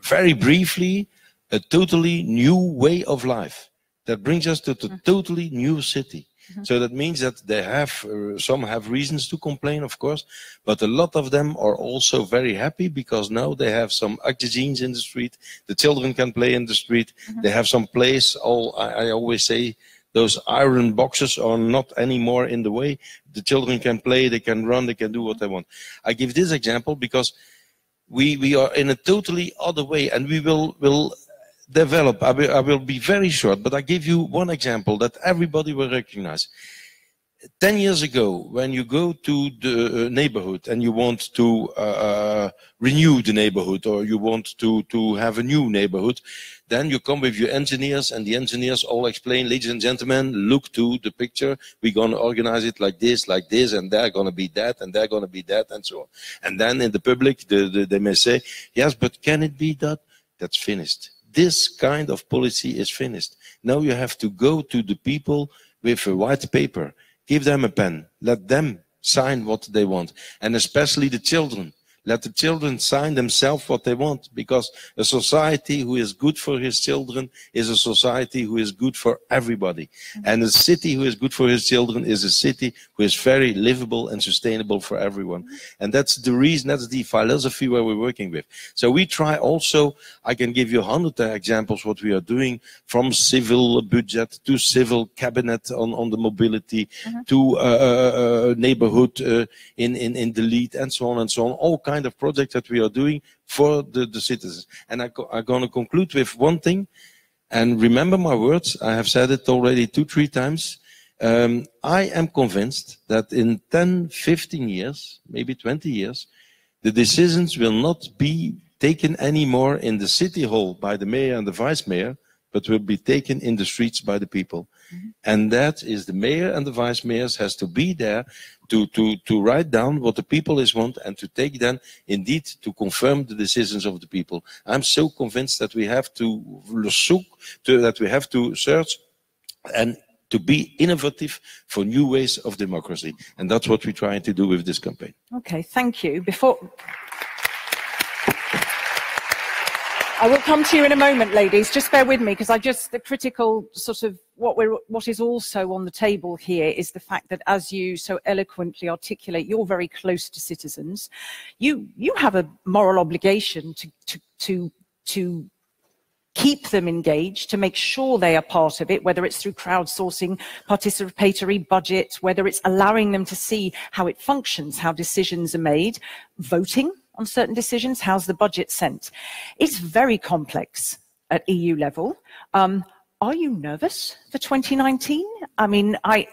very briefly a totally new way of life that brings us to a totally new city. So that means that they have, some have reasons to complain, of course, but a lot of them are also very happy because now they have some jeans in the street, the children can play in the street, they have some place. I always say those iron boxes are not anymore in the way. The children can play, they can run, they can do what they want. I give this example because we are in a totally other way, and we will develop. I will be very short, but I give you one example that everybody will recognize. 10 years ago, when you go to the neighborhood and you want to renew the neighborhood, or you want to have a new neighborhood, then you come with your engineers, and the engineers all explain, ladies and gentlemen, look to the picture. We're going to organize it like this, and they're going to be that, and they're going to be that, and so on. And then in the public, they may say, yes, but can it be that? That's finished. This kind of policy is finished. Now you have to go to the people with a white paper, give them a pen, let them sign what they want, and especially the children. Let the children sign themselves what they want, because a society who is good for his children is a society who is good for everybody. And a city who is good for his children is a city who is very livable and sustainable for everyone. And that's the reason, that's the philosophy where we're working with. So we try also, I can give you 100 examples what we are doing, from civil budget to civil cabinet on the mobility, to neighborhood in the lead, and so on and so on. All kinds of projects that we are doing for the citizens. And I'm going to conclude with one thing, and remember my words, I have said it already 2-3 times. I am convinced that in 10, 15 years, maybe 20 years, the decisions will not be taken anymore in the city hall by the mayor and the vice mayor, but will be taken in the streets by the people. And that is the mayor and the vice mayors has to be there to write down what the people want, and to take them indeed to confirm the decisions of the people. I'm so convinced that we have to search and to be innovative for new ways of democracy. And that's what we're trying to do with this campaign. Okay, thank you. I will come to you in a moment, ladies. Just bear with me, because the critical sort of what is also on the table here is the fact that, as you so eloquently articulate, you're very close to citizens. You have a moral obligation to keep them engaged, to make sure they are part of it, whether it's through crowdsourcing, participatory budget, whether it's allowing them to see how it functions, how decisions are made, voting on certain decisions, how's the budget sent. It's very complex at EU level. Are you nervous for 2019? I mean, I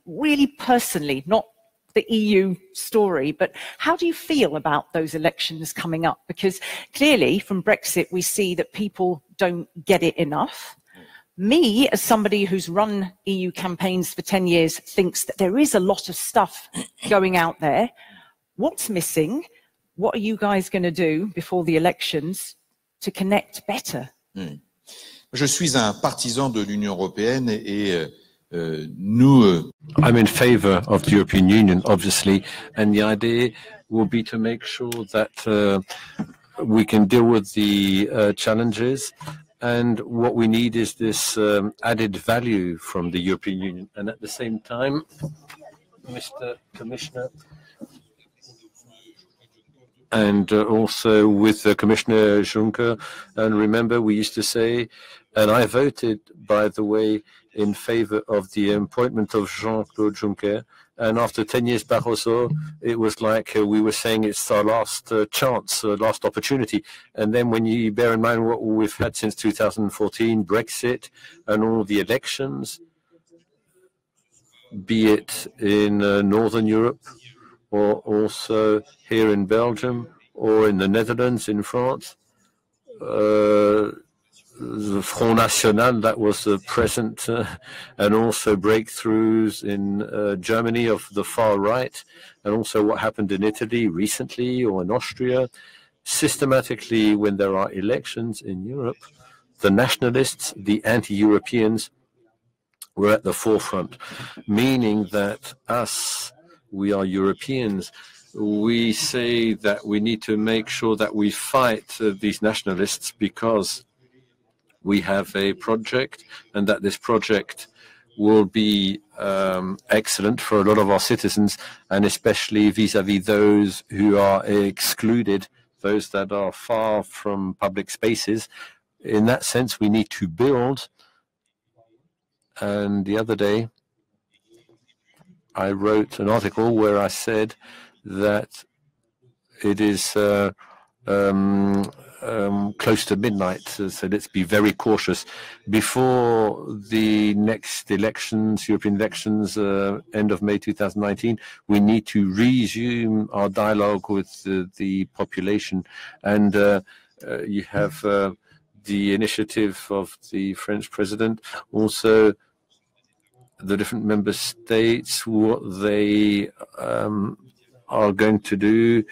really personally, not the EU story, but how do you feel about those elections coming up? Because clearly from Brexit, we see that people don't get it enough. Me, as somebody who's run EU campaigns for 10 years, thinks that there is a lot of stuff going out there. What's missing? What are you guys going to do before the elections to connect better? Je suis un partisan de l'Union européenne et nous. I'm in favor of the European Union, obviously, and the idea will be to make sure that we can deal with the challenges. And what we need is this added value from the European Union. And at the same time, Mr. Commissioner, and also with Commissioner Juncker, and remember we used to say, and I voted, by the way, in favor of the appointment of Jean-Claude Juncker. And after 10 years Barroso, it was like we were saying it's our last chance, last opportunity. And then when you bear in mind what we've had since 2014, Brexit and all the elections, be it in Northern Europe or also here in Belgium or in the Netherlands, in France, the Front National that was present, and also breakthroughs in Germany of the far right, and also what happened in Italy recently or in Austria. Systematically, when there are elections in Europe, the nationalists, the anti-Europeans, were at the forefront, meaning that we are Europeans. We say that we need to make sure that we fight these nationalists because we have a project, and that this project will be excellent for a lot of our citizens, and especially vis-à-vis those who are excluded, those that are far from public spaces. In that sense, we need to build. And the other day, I wrote an article where I said that it is close to midnight, so let's be very cautious. Before the next elections, European elections, end of May 2019, we need to resume our dialogue with the population. And you have the initiative of the French president, also the different member states, what they are going to do.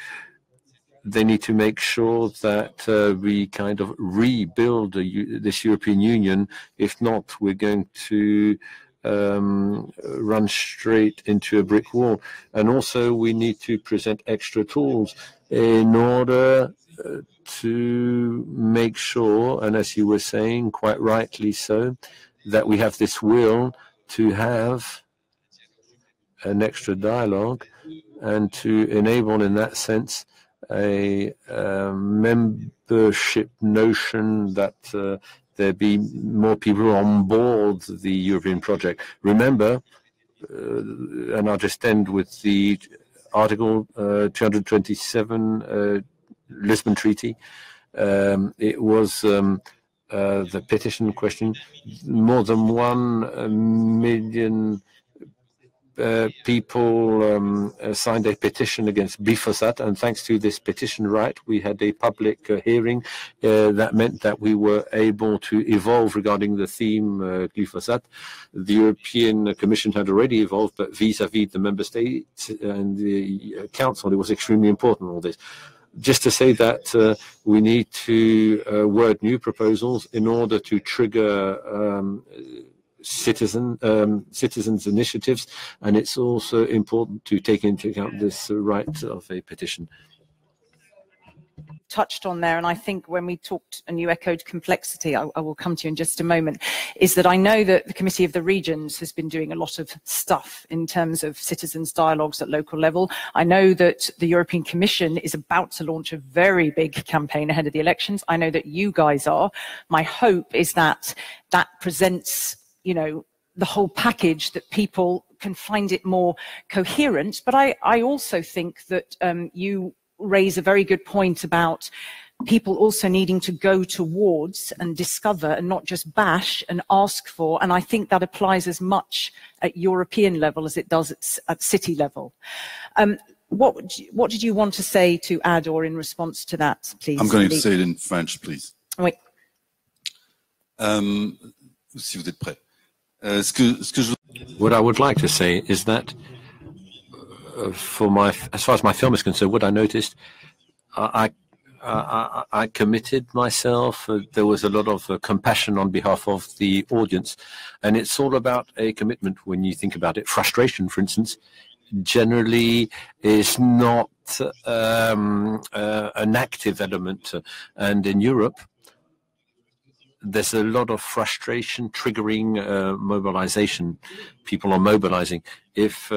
They need to make sure that we kind of rebuild this European Union. If not, we're going to run straight into a brick wall. And also, we need to present extra tools in order to make sure, and as you were saying, quite rightly so, that we have this will to have an extra dialogue and to enable, in that sense, a membership notion that there be more people on board the European project. Remember, and I'll just end with the Article 227 Lisbon Treaty. It was the petition question. More than 1 million people signed a petition against glyphosate, and thanks to this petition right, we had a public hearing that meant that we were able to evolve regarding the theme glyphosate. The European Commission had already evolved, but vis-à-vis the member states and the Council, it was extremely important, all this. Just to say that we need to word new proposals in order to trigger citizens' initiatives, and it's also important to take into account this right of a petition. Touched on there, and I think when we talked and you echoed complexity, I will come to you in just a moment, is that I know that the Committee of the Regions has been doing a lot of stuff in terms of citizens' dialogues at local level. I know that the European Commission is about to launch a very big campaign ahead of the elections. I know that you guys are. My hope is that that presents, you know, the whole package, that people can find it more coherent. But I also think that you raise a very good point about people also needing to go towards and discover and not just bash and ask for. And I think that applies as much at European level as it does at city level. What did you want to say to add or in response to that, please? I'm going to say it in French, please. Oui. Si vous êtes prêts. What I would like to say is that as far as my film is concerned, what I noticed, I I committed myself. There was a lot of compassion on behalf of the audience. And it's all about a commitment when you think about it. Frustration, for instance, generally is not an active element. And in Europe, there's a lot of frustration triggering mobilization. People are mobilizing. If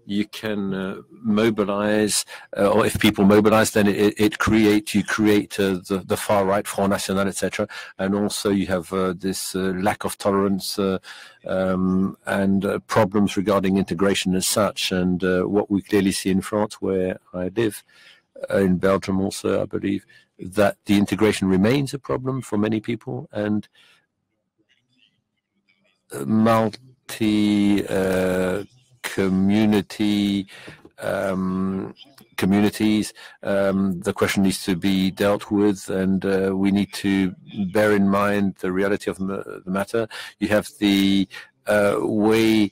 you can mobilize, or if people mobilize, then you create the far right, Front National, etc. And also you have this lack of tolerance and problems regarding integration as such. And what we clearly see in France, where I live, in Belgium also, I believe, that the integration remains a problem for many people, and multi-community communities, the question needs to be dealt with, and we need to bear in mind the reality of the matter. You have the way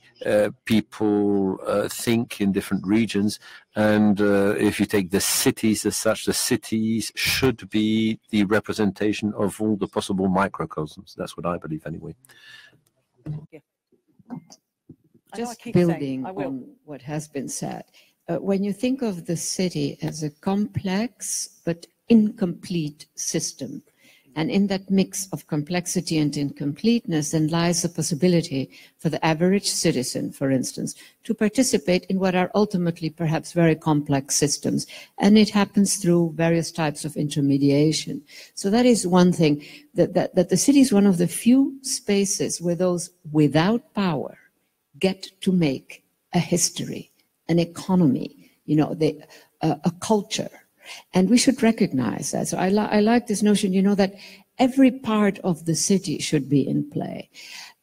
people think in different regions, and if you take the cities as such, the cities should be the representation of all the possible microcosms. That's what I believe anyway. Yeah. Just building on what has been said, when you think of the city as a complex but incomplete system, and in that mix of complexity and incompleteness, then lies the possibility for the average citizen, for instance, to participate in what are ultimately perhaps very complex systems. And it happens through various types of intermediation. So that is one thing, that the city is one of the few spaces where those without power get to make a history, an economy, you know, a culture. And we should recognize that. So I like this notion, you know, that every part of the city should be in play.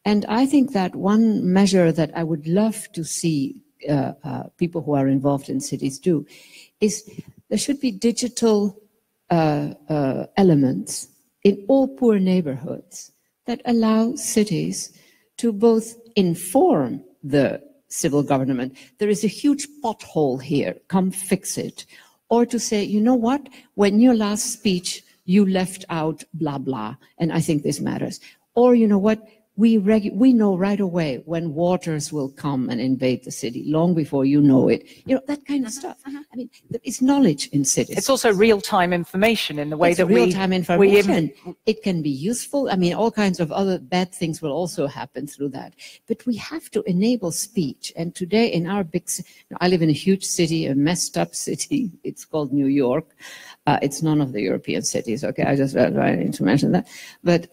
And I think that one measure that I would love to see people who are involved in cities do is there should be digital elements in all poor neighborhoods that allow cities to both inform the civil government. There is a huge pothole here, come fix it. Or to say, you know what, when your last speech, you left out blah, blah, and I think this matters. Or, you know what, we know right away when waters will come and invade the city, long before you know it. You know, that kind of stuff. I mean, it's knowledge in cities. It's also real-time information in the way that real-time information. It can be useful. I mean, all kinds of other bad things will also happen through that. But we have to enable speech. And today in our big city, I live in a huge city, a messed up city. It's called New York. It's none of the European cities. Okay, I just need to mention that. But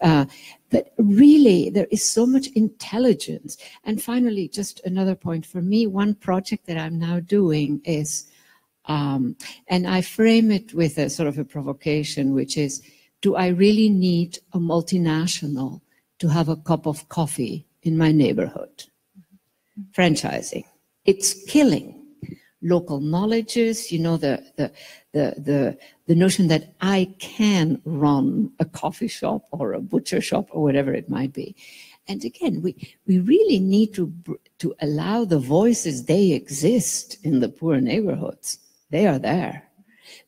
really, there is so much intelligence. And finally, just another point for me, one project that I'm now doing is, and I frame it with a sort of a provocation, which is, do I really need a multinational to have a cup of coffee in my neighborhood? Franchising. It's killing local knowledges, you know, the notion that I can run a coffee shop or a butcher shop or whatever it might be. And again, we really need to allow the voices. They exist in the poor neighborhoods. They are there,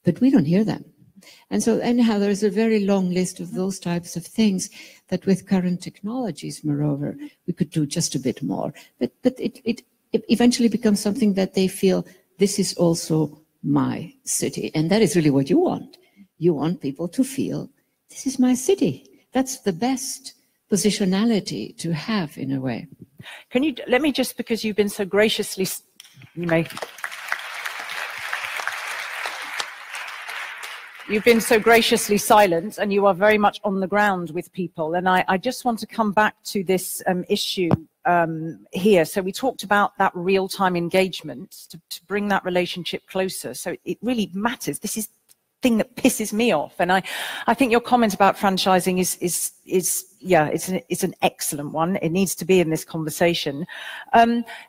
but we don't hear them. And so anyhow, there's a very long list of those types of things that with current technologies, moreover, we could do just a bit more. But it eventually becomes something that they feel, this is also my city. And that is really what you want. You want people to feel, this is my city. That's the best positionality to have in a way. Can you, let me just, because you've been so graciously, you've been so graciously silent, and you are very much on the ground with people. And I just want to come back to this issue here. So we talked about that real-time engagement to bring that relationship closer. So it really matters. This is the thing that pisses me off. And I think your comment about franchising it's an excellent one. It needs to be in this conversation.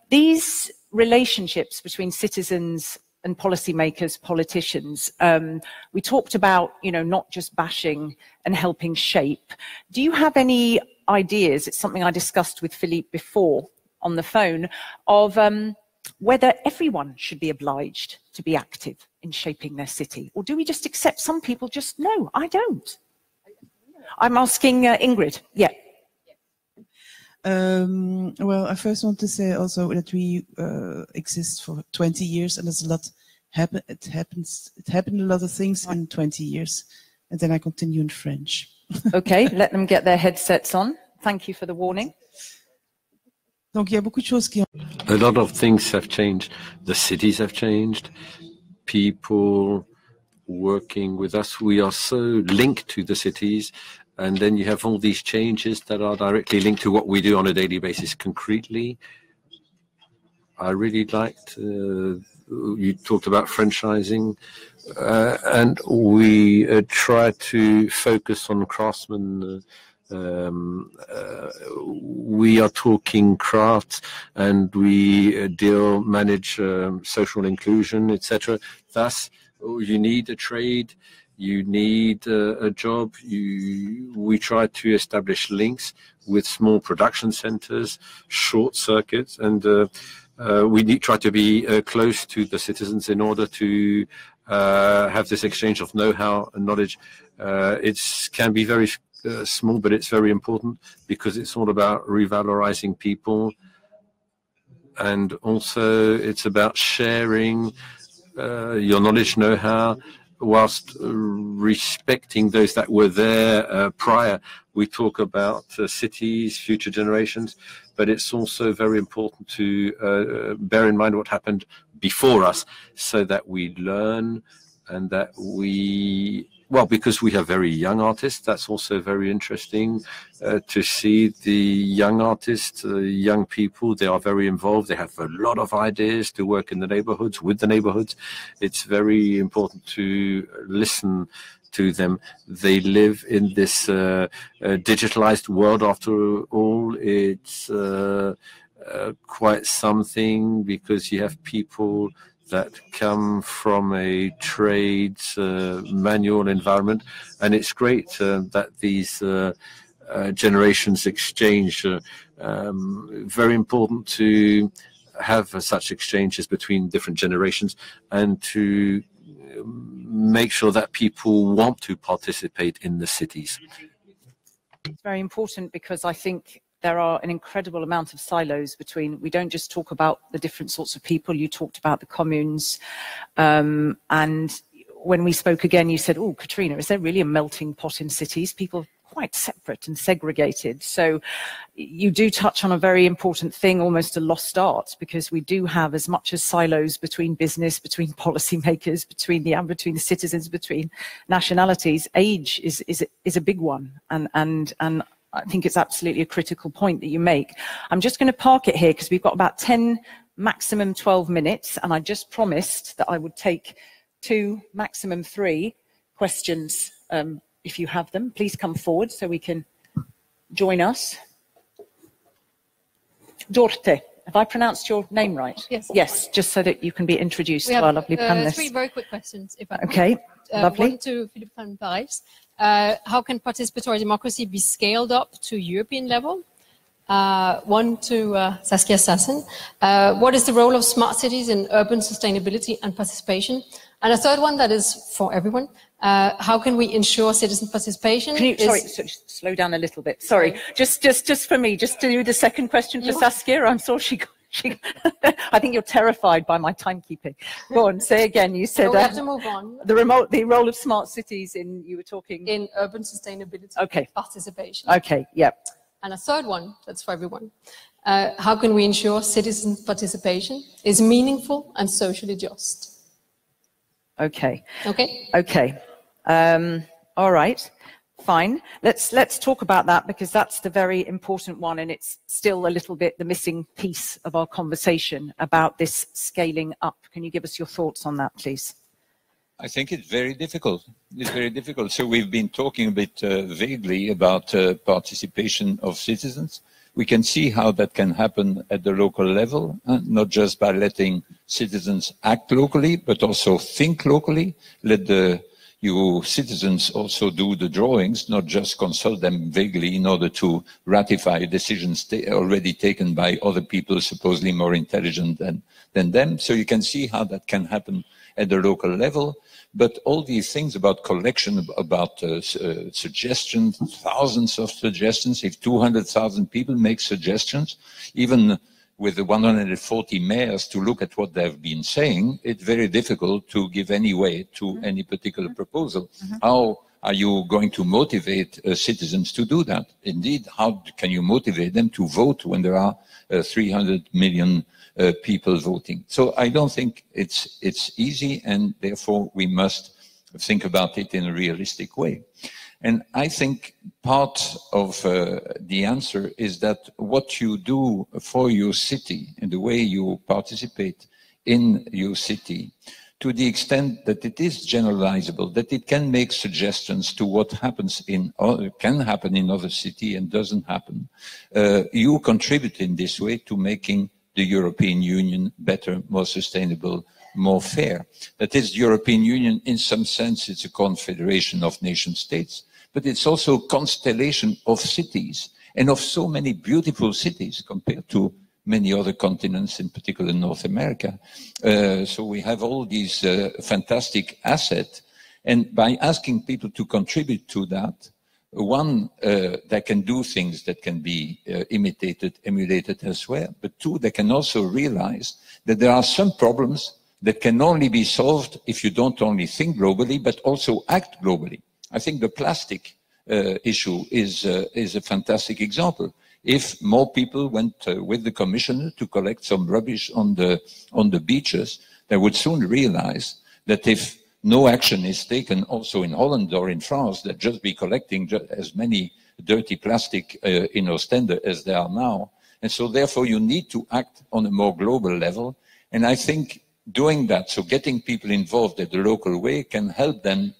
These relationships between citizens and policymakers, politicians, we talked about, you know, not just bashing and helping shape. Do you have any ideas? It's something I discussed with Philippe before on the phone, of whether everyone should be obliged to be active in shaping their city? Or do we just accept some people just, no, I don't? I'm asking Ingrid. Yeah. Well, I first want to say also that we exist for 20 years, and there's a lot it happened a lot of things in 20 years, and then I continue in French. Okay, let them get their headsets on. Thank you for the warning. Donc, il y a beaucoup de choses qui A lot of things have changed. The cities have changed. People working with us, we are so linked to the cities. And then you have all these changes that are directly linked to what we do on a daily basis concretely. I really liked, you talked about franchising, and we try to focus on craftsmen. We are talking crafts, and we manage social inclusion, etc. Thus, you need a trade. You need a job. We try to establish links with small production centers, short circuits, and we try to be close to the citizens in order to have this exchange of know-how and knowledge. It can be very small, but it's very important because it's all about revalorizing people, and also it's about sharing your knowledge, know-how, whilst respecting those that were there prior. We talk about cities, future generations, but it's also very important to bear in mind what happened before us, so that we learn and that we, well, because we have very young artists, that's also very interesting to see the young artists, young people. They are very involved. They have a lot of ideas to work in the neighborhoods, with the neighborhoods. It's very important to listen to them. They live in this digitalized world. After all, it's quite something, because you have people that come from a trades manual environment, and it's great that these generations exchange. Very important to have such exchanges between different generations, and to make sure that people want to participate in the cities. It's very important, because I think there are an incredible amount of silos between, we don't just talk about the different sorts of people. You talked about the communes, and when we spoke again, you said, oh, Katrina, is there really a melting pot in cities? People quite separate and segregated. So you do touch on a very important thing, almost a lost art, because we do have as much as silos between business, between policymakers, between the citizens, between nationalities. Age is a big one, and I think it's absolutely a critical point that you make. I'm just going to park it here because we've got about 10, maximum 12 minutes, and I just promised that I would take 2, maximum 3 questions. If you have them, please come forward so we can join us. Dorte, have I pronounced your name right? Yes. Yes, just so that you can be introduced to our lovely panelists. 3 very quick questions, if I may. Okay, lovely. One to Philippe van Parijs. How can participatory democracy be scaled up to European level? One to Saskia Sassen. What is the role of smart cities in urban sustainability and participation? And a third one that is for everyone. How can we ensure citizen participation? Can you, sorry, slow down a little bit. Sorry, just for me, just to do the second question for Saskia. I'm sorry she I think you're terrified by my timekeeping. Go on, say again. You said we have to move on. The role of smart cities in, you were talking in urban sustainability. Okay. Participation. Okay. Yeah. And a third one that's for everyone. How can we ensure citizen participation is meaningful and socially just? Okay. Okay. Okay. All right. Fine. Let's talk about that, because that's the very important one, and it's still a little bit the missing piece of our conversation about this scaling up. Can you give us your thoughts on that, please? I think it's very difficult. It's very difficult. So we've been talking a bit vaguely about participation of citizens. We can see how that can happen at the local level, not just by letting citizens act locally, but also think locally. Let you citizens also do the drawings, not just consult them vaguely in order to ratify decisions already taken by other people supposedly more intelligent than them. So you can see how that can happen at the local level. But all these things about collection, about suggestions, thousands of suggestions, if 200,000 people make suggestions, even with the 140 mayors to look at what they've been saying, it's very difficult to give any weight to any particular proposal. How are you going to motivate citizens to do that? Indeed, how can you motivate them to vote when there are 300 million people voting? So I don't think it's easy, and therefore we must think about it in a realistic way. And I think part of the answer is that what you do for your city and the way you participate in your city, to the extent that it is generalizable, that it can make suggestions to what happens can happen in other cities and doesn't happen, you contribute in this way to making the European Union better, more sustainable, more fair. That is, the European Union, in some sense, it's a confederation of nation states, but it's also a constellation of cities, and of so many beautiful cities compared to many other continents, in particular North America. So we have all these fantastic assets, and by asking people to contribute to that, one, they can do things that can be imitated, emulated elsewhere, but two, they can also realize that there are some problems that can only be solved if you don't only think globally, but also act globally. I think the plastic issue is a fantastic example. If more people went with the commissioner to collect some rubbish on the beaches, they would soon realize that if no action is taken also in Holland or in France, they'd just be collecting as many dirty plastic in Ostende as there are now. And so therefore you need to act on a more global level. And I think doing that, so getting people involved at the local way, can help them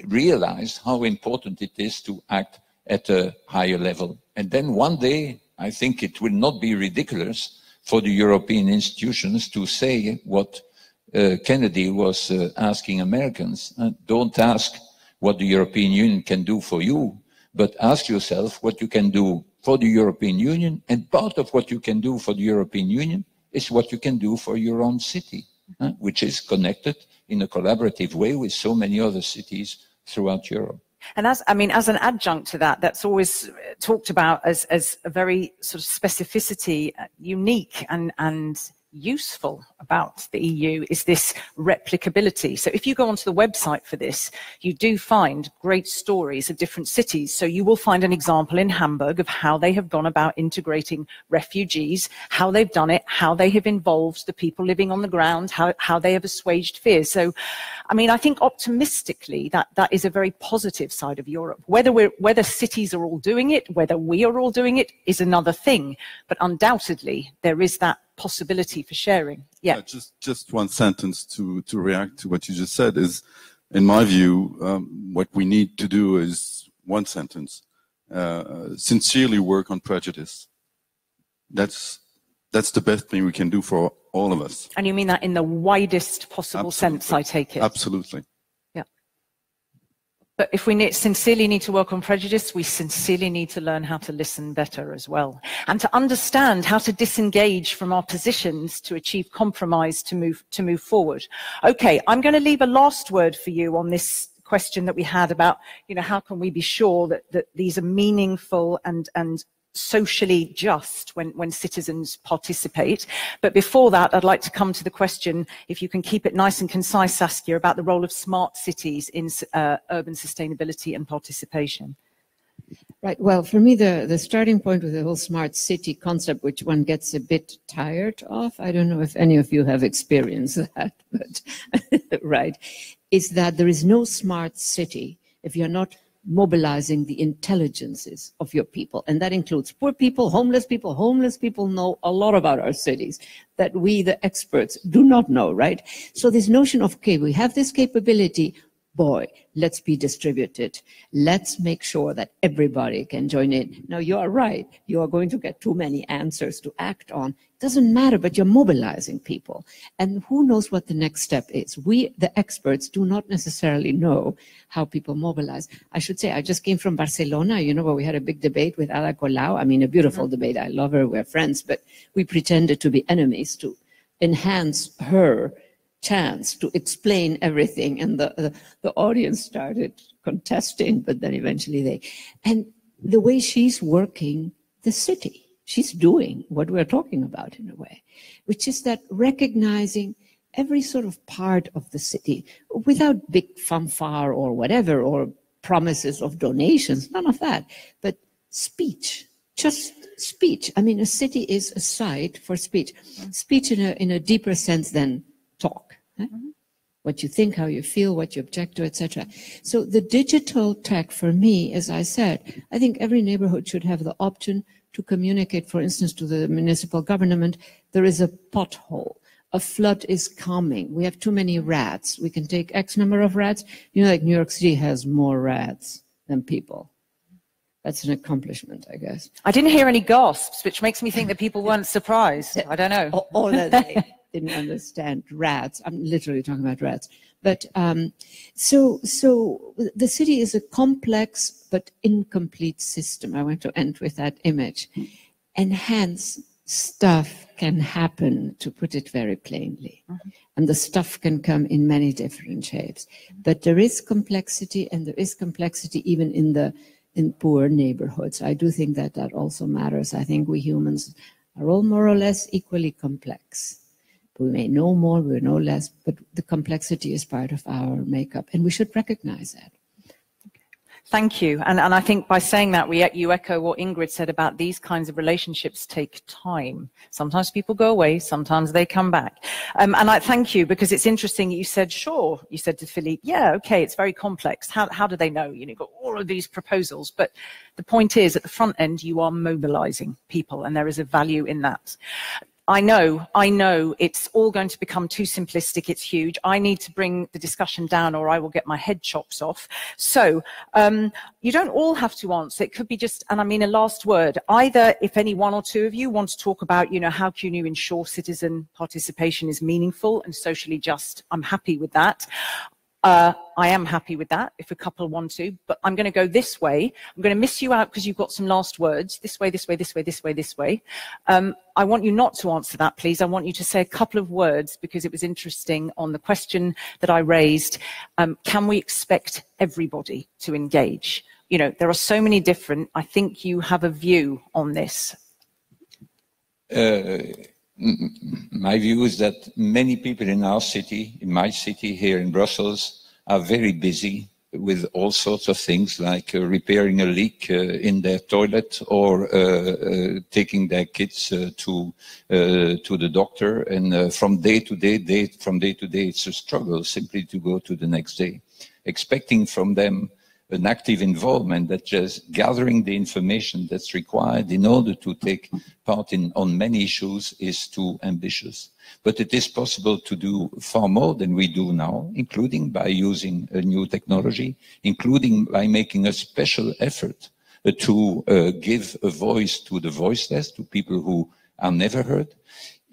realize how important it is to act at a higher level. And then one day, I think it will not be ridiculous for the European institutions to say what Kennedy was asking Americans. Don't ask what the European Union can do for you, but ask yourself what you can do for the European Union. And part of what you can do for the European Union is what you can do for your own city, which is connected in a collaborative way with so many other cities throughout Europe. And as an adjunct to that, that's always talked about as a very sort of specificity, unique and useful about the EU is this replicability. So if you go onto the website for this, you do find great stories of different cities. So you will find an example in Hamburg of how they have gone about integrating refugees, how they've done it, how they have involved the people living on the ground, how they have assuaged fears. So, I mean, I think optimistically that is a very positive side of Europe. Whether cities are all doing it, whether we are all doing it is another thing. But undoubtedly, there is that possibility for sharing. Yeah. Just one sentence to react to what you just said is, in my view, what we need to do is one sentence: sincerely work on prejudice. That's the best thing we can do for all of us. And you mean that in the widest possible sense, I take it? Absolutely. Yeah. But if we sincerely need to work on prejudice, we sincerely need to learn how to listen better as well, and to understand how to disengage from our positions to achieve compromise to move forward. Okay, I'm going to leave a last word for you on this question that we had about, how can we be sure that these are meaningful and socially just when citizens participate. But before that, I'd like to come to the question, if you can keep it nice and concise, Saskia, about the role of smart cities in urban sustainability and participation. Right. Well, for me, the starting point with the whole smart city concept, which one gets a bit tired of, I don't know if any of you have experienced that, but right, is that there is no smart city if you're not mobilizing the intelligences of your people. And that includes poor people, homeless people. Homeless people know a lot about our cities that we, the experts, do not know, right? So this notion of, okay, we have this capability, boy, let's be distributed. Let's make sure that everybody can join in. Now, you are right. You are going to get too many answers to act on. It doesn't matter, but you're mobilizing people. And who knows what the next step is? We, the experts, do not necessarily know how people mobilize. I should say, I just came from Barcelona, where we had a big debate with Ada Colau. I mean, a beautiful debate. I love her. We're friends, but we pretended to be enemies to enhance her chance to explain everything, and the audience started contesting, but then eventually and the way she's working the city, she's doing what we're talking about in a way, which is that recognizing every sort of part of the city without big fanfare or whatever, or promises of donations, none of that, but speech, just speech. I mean, a city is a site for speech, speech in a deeper sense than talk. What you think, how you feel, what you object to, etc. So the digital tech, for me, as I said, I think every neighborhood should have the option to communicate, for instance, to the municipal government, there is a pothole, a flood is coming, we have too many rats, we can take X number of rats. You know, like New York City has more rats than people. That's an accomplishment, I guess. I didn't hear any gasps, which makes me think that people weren't surprised. I don't know. Or that they didn't understand rats. I'm literally talking about rats. But so the city is a complex but incomplete system. I want to end with that image. And hence, stuff can happen, to put it very plainly. And the stuff can come in many different shapes. But there is complexity, and there is complexity even in poor neighborhoods. I do think that that also matters. I think we humans are all more or less equally complex. We may know more, we know less, but the complexity is part of our makeup, and we should recognize that. Thank you. And I think by saying that, you echo what Ingrid said about these kinds of relationships take time. Sometimes people go away, sometimes they come back. And I thank you, because it's interesting. You said, sure. You said to Philippe, yeah, okay, it's very complex. How do they know? You know, you've got all of these proposals. But the point is, at the front end, you are mobilizing people, and there is a value in that. I know it's all going to become too simplistic. It's huge. I need to bring the discussion down, or I will get my head chopped off. So you don't all have to answer. It could be just, and I mean a last word, either if any one or two of you want to talk about, you know, how can you ensure citizen participation is meaningful and socially just, I'm happy with that. I am happy with that if a couple want to, but I'm going to go this way. I'm going to miss you out because you've got some last words. This way, this way, this way, this way, this way. I want you not to answer that, please. I want you to say a couple of words, because it was interesting on the question that I raised. Can we expect everybody to engage? You know, there are so many different, I think you have a view on this. My view is that many people in our city, in my city here in Brussels, are very busy with all sorts of things, like repairing a leak in their toilet, or taking their kids to the doctor. And from day to day, it's a struggle simply to go to the next day. Expecting from them an active involvement, that just gathering the information that's required in order to take part on many issues, is too ambitious. But it is possible to do far more than we do now, including by using a new technology, including by making a special effort to give a voice to the voiceless, to people who are never heard,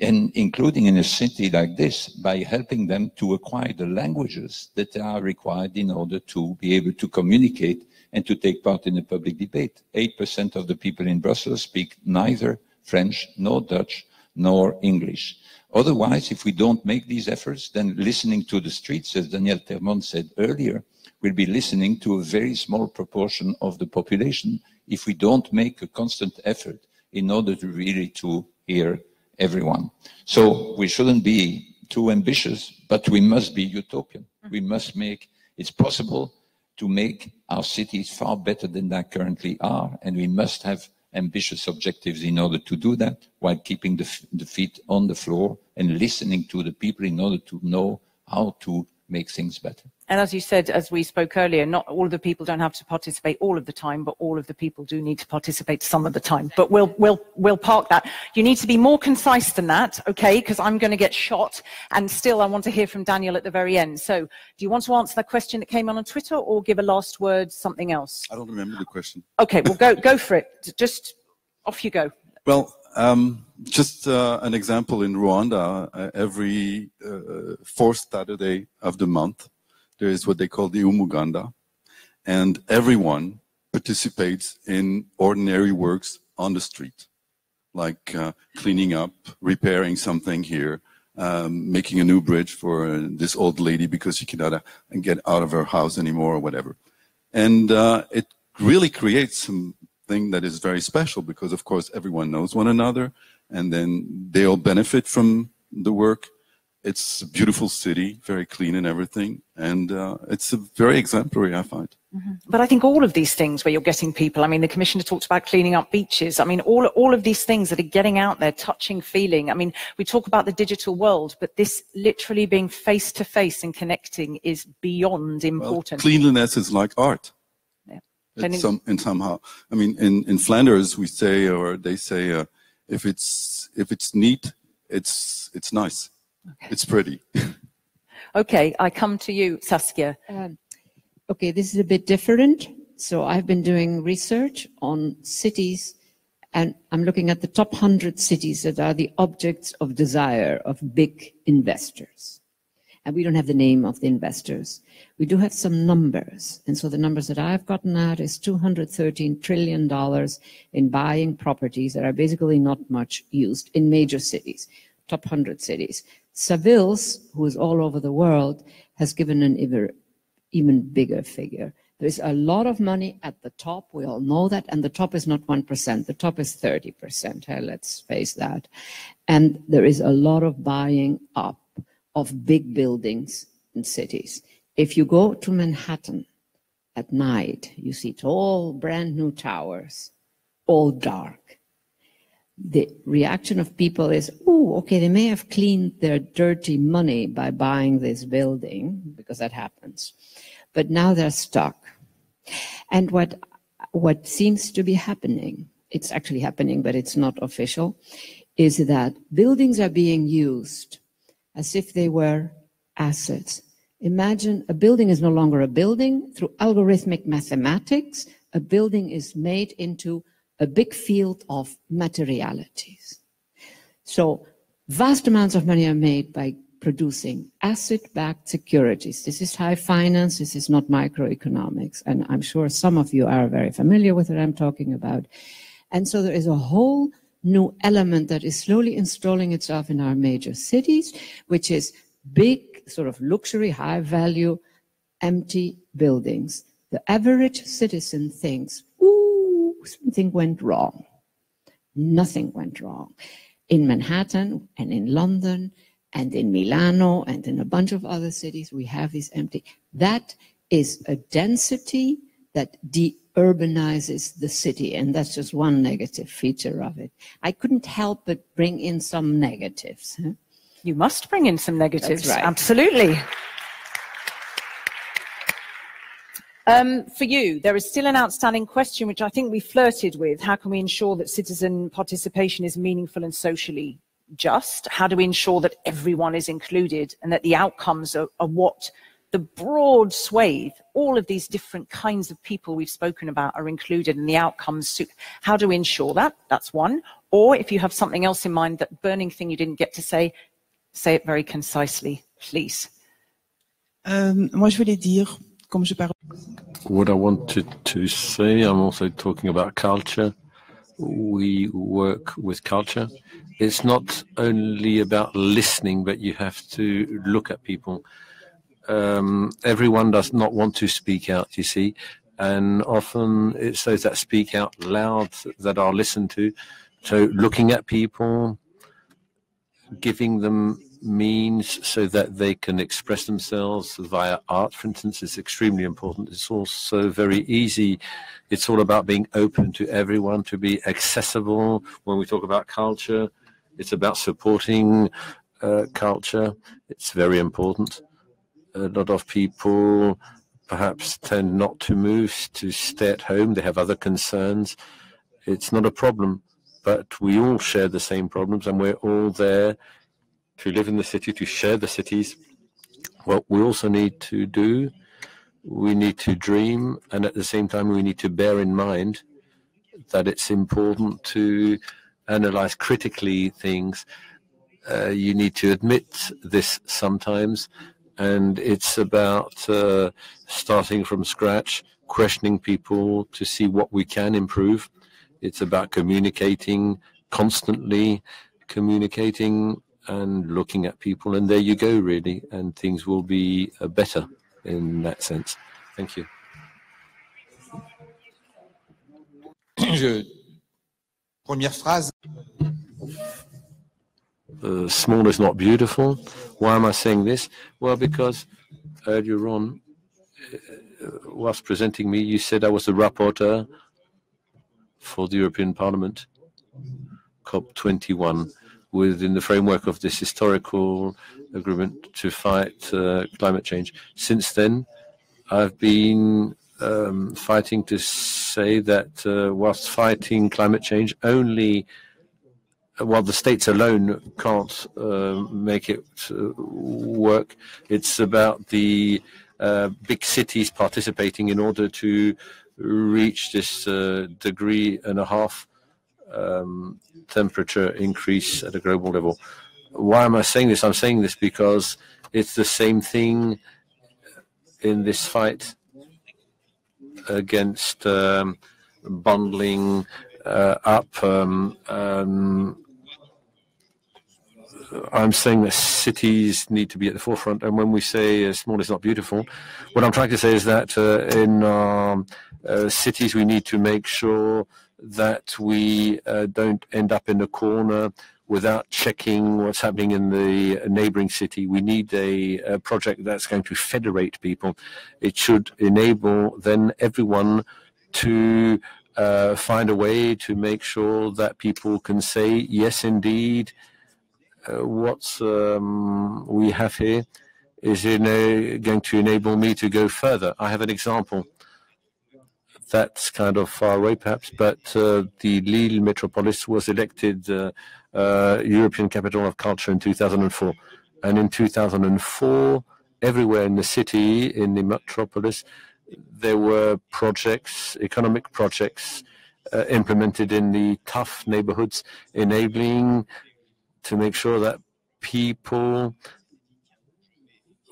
and including in a city like this, by helping them to acquire the languages that are required in order to be able to communicate and to take part in the public debate. 8% of the people in Brussels speak neither French, nor Dutch, nor English. Otherwise, if we don't make these efforts, then listening to the streets, as Daniel Termont said earlier, we'll be listening to a very small proportion of the population if we don't make a constant effort in order to really to hear everyone. So we shouldn't be too ambitious, but we must be utopian. We must make, it's possible to make our cities far better than they currently are, and we must have ambitious objectives in order to do that, while keeping the feet on the floor and listening to the people in order to know how to make things better. And as you said, as we spoke earlier, not all of the people don't have to participate all of the time, but all of the people do need to participate some of the time. But we'll park that. You need to be more concise than that, okay? Because I'm going to get shot. And still, I want to hear from Daniel at the very end. So, do you want to answer that question that came on Twitter, or give a last word, something else? I don't remember the question. Okay, well, go for it. Just off you go. Well, just an example in Rwanda, every fourth Saturday of the month, there is what they call the Umuganda, and everyone participates in ordinary works on the street, like cleaning up, repairing something here, making a new bridge for this old lady because she cannot get out of her house anymore or whatever. And it really creates something that is very special because, of course, everyone knows one another, and then they all benefit from the work. It's a beautiful city, very clean and everything, and it's a very exemplary, I find. Mm-hmm. But I think all of these things where you're getting people, I mean, the Commissioner talked about cleaning up beaches. I mean, all of these things that are getting out there, touching, feeling. I mean, we talk about the digital world, but this literally being face-to-face and connecting is beyond important. Well, cleanliness is like art. Yeah. Somehow. I mean, in Flanders, we say, or they say, if it's neat, it's nice. Okay. It's pretty. Okay, I come to you, Saskia. Okay, this is a bit different. So I've been doing research on cities, and I'm looking at the top 100 cities that are the objects of desire of big investors. And we don't have the name of the investors. We do have some numbers. And so the numbers that I've gotten at is $213 trillion in buying properties that are basically not much used in major cities, top 100 cities. Savills, who is all over the world, has given an even bigger figure. There's a lot of money at the top, we all know that, and the top is not 1%, the top is 30%, let's face that. And there is a lot of buying up of big buildings in cities. If you go to Manhattan at night, you see tall, brand new towers, all dark. The reaction of people is, oh, okay, they may have cleaned their dirty money by buying this building, because that happens. But now they're stuck. And what seems to be happening, it's actually happening, but it's not official, is that buildings are being used as if they were assets. Imagine a building is no longer a building. Through algorithmic mathematics, a building is made into a big field of materialities. So vast amounts of money are made by producing asset-backed securities. This is high finance, this is not microeconomics, and I'm sure some of you are very familiar with what I'm talking about. And so there is a whole new element that is slowly installing itself in our major cities, which is big, sort of luxury, high-value, empty buildings. The average citizen thinks, ooh, something went wrong. Nothing went wrong. In Manhattan and in London and in Milano and in a bunch of other cities, we have these empty. That is a density that de-urbanizes the city, and that's just one negative feature of it. I couldn't help but bring in some negatives. Huh? You must bring in some negatives, that's right. Absolutely. For you, there is still an outstanding question, which I think we flirted with. How can we ensure that citizen participation is meaningful and socially just? How do we ensure that everyone is included and that the outcomes are what the broad swathe, all of these different kinds of people we've spoken about are included in the outcomes? How do we ensure that? That's one. Or if you have something else in mind, that burning thing you didn't get to say it very concisely, please. Moi, je voulais dire, comme je parle. What I wanted to say, I'm also talking about culture. We work with culture. It's not only about listening, but you have to look at people. Everyone does not want to speak out, you see, and often it's those that speak out loud that are listened to. So looking at people, giving them means so that they can express themselves via art, for instance, is extremely important. It's also very easy. It's all about being open to everyone, to be accessible. When we talk about culture, it's about supporting culture. It's very important. A lot of people perhaps tend not to move, to stay at home. They have other concerns. It's not a problem, but we all share the same problems, and we're all there to live in the city, to share the cities. What we also need to do, we need to dream, and at the same time we need to bear in mind that it's important to analyze critically things. You need to admit this sometimes, and it's about starting from scratch, questioning people to see what we can improve. It's about communicating, constantly communicating, and looking at people, and there you go, really, and things will be better in that sense. Thank you. Première phrase. Small is not beautiful. Why am I saying this? Well, because earlier on, whilst presenting me, you said I was the rapporteur for the European Parliament, COP21, within the framework of this historical agreement to fight climate change. Since then, I've been fighting to say that whilst fighting climate change, only while the states alone can't make it work, it's about the big cities participating in order to reach this 1.5 degree temperature increase at a global level. Why am I saying this? I'm saying this because it's the same thing in this fight against bundling up. I'm saying that cities need to be at the forefront, and when we say small is not beautiful, what I'm trying to say is that in cities we need to make sure that we don't end up in a corner without checking what's happening in the neighboring city. We need a project that's going to federate people. It should enable then everyone to find a way to make sure that people can say, yes, indeed, what we have here is going to enable me to go further. I have an example that's kind of far away perhaps, but the Lille metropolis was elected European Capital of Culture in 2004. And in 2004, everywhere in the city, in the metropolis, there were projects, economic projects implemented in the tough neighborhoods, enabling to make sure that people